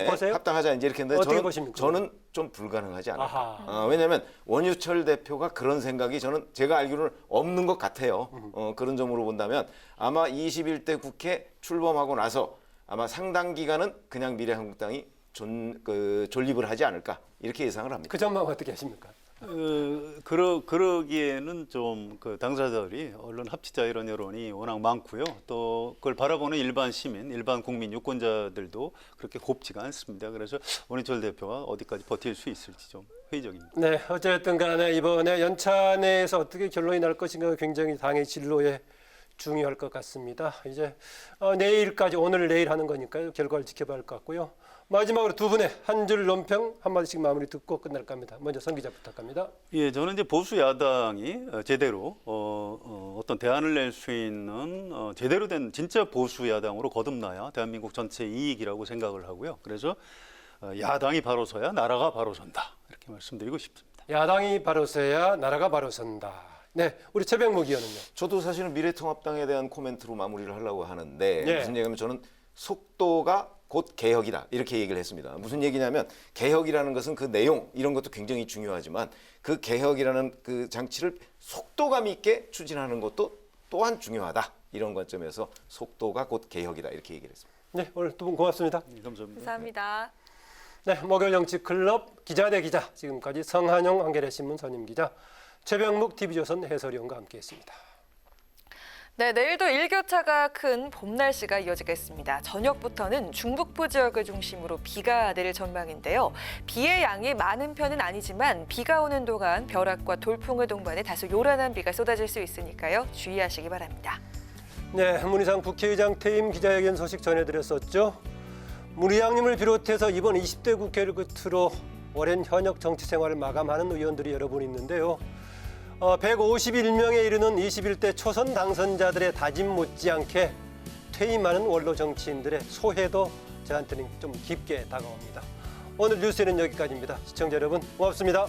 보세요? 합당하자 이제 이렇게 했는데 어떻게 보십니까? 저는 좀 불가능하지 않을까. 왜냐하면 원유철 대표가 그런 생각이 제가 알기로는 없는 것 같아요. 그런 점으로 본다면 아마 21대 국회 출범하고 나서 아마 상당 기간은 그냥 미래한국당이 존립을 하지 않을까 이렇게 예상을 합니다. 그 점만 어떻게 하십니까? 그러기에는 좀 당사자들이 언론 합치자 이런 여론이 워낙 많고요. 또 그걸 바라보는 일반 시민, 일반 국민, 유권자들도 그렇게 곱지가 않습니다. 그래서 원유철 대표가 어디까지 버틸 수 있을지 좀 회의적입니다. 네, 어쨌든 간에 이번에 연찬회에서 어떻게 결론이 날 것인가 굉장히 당의 진로에 중요할 것 같습니다. 이제 내일까지 오늘 내일 하는 거니까요. 결과를 지켜봐야 할 것 같고요. 마지막으로 두 분의 한 줄 논평 한마디씩 마무리 듣고 끝날 겁니다. 먼저 성 기자 부탁합니다. 예, 저는 이제 보수 야당이 제대로 어떤 대안을 낼 수 있는 제대로 된 진짜 보수 야당으로 거듭나야 대한민국 전체 이익이라고 생각을 하고요. 그래서 야당이 바로 서야 나라가 바로 선다 이렇게 말씀드리고 싶습니다. 야당이 바로 서야 나라가 바로 선다. 네, 우리 최병묵 의원은요. 저도 사실은 미래통합당에 대한 코멘트로 마무리를 하려고 하는데 네. 무슨 얘기냐면 저는 속도가 곧 개혁이다 이렇게 얘기를 했습니다. 무슨 얘기냐면 개혁이라는 것은 그 내용 이런 것도 굉장히 중요하지만 그 개혁이라는 그 장치를 속도감 있게 추진하는 것도 또한 중요하다. 이런 관점에서 속도가 곧 개혁이다 이렇게 얘기를 했습니다. 네, 오늘 두 분 고맙습니다. 감사합니다. 감사합니다. 네, 목요일 정치클럽 기자 대 기자, 지금까지 성한용 한겨레신문 선임 기자, 최병묵 TV조선 해설위원과 함께했습니다. 네, 내일도 일교차가 큰 봄 날씨가 이어지겠습니다. 저녁부터는 중북부 지역을 중심으로 비가 내릴 전망인데요. 비의 양이 많은 편은 아니지만 비가 오는 동안 벼락과 돌풍을 동반해 다소 요란한 비가 쏟아질 수 있으니까요. 주의하시기 바랍니다. 네, 문희상 국회의장 퇴임 기자회견 소식 전해드렸었죠. 문 의장님을 비롯해서 이번 20대 국회를 끝으로 오랜 현역 정치 생활을 마감하는 의원들이 여러 분 있는데요. 151명에 이르는 21대 초선 당선자들의 다짐 못지않게 퇴임하는 원로 정치인들의 소회도 저한테는 좀 깊게 다가옵니다. 오늘 뉴스는 여기까지입니다. 시청자 여러분 고맙습니다.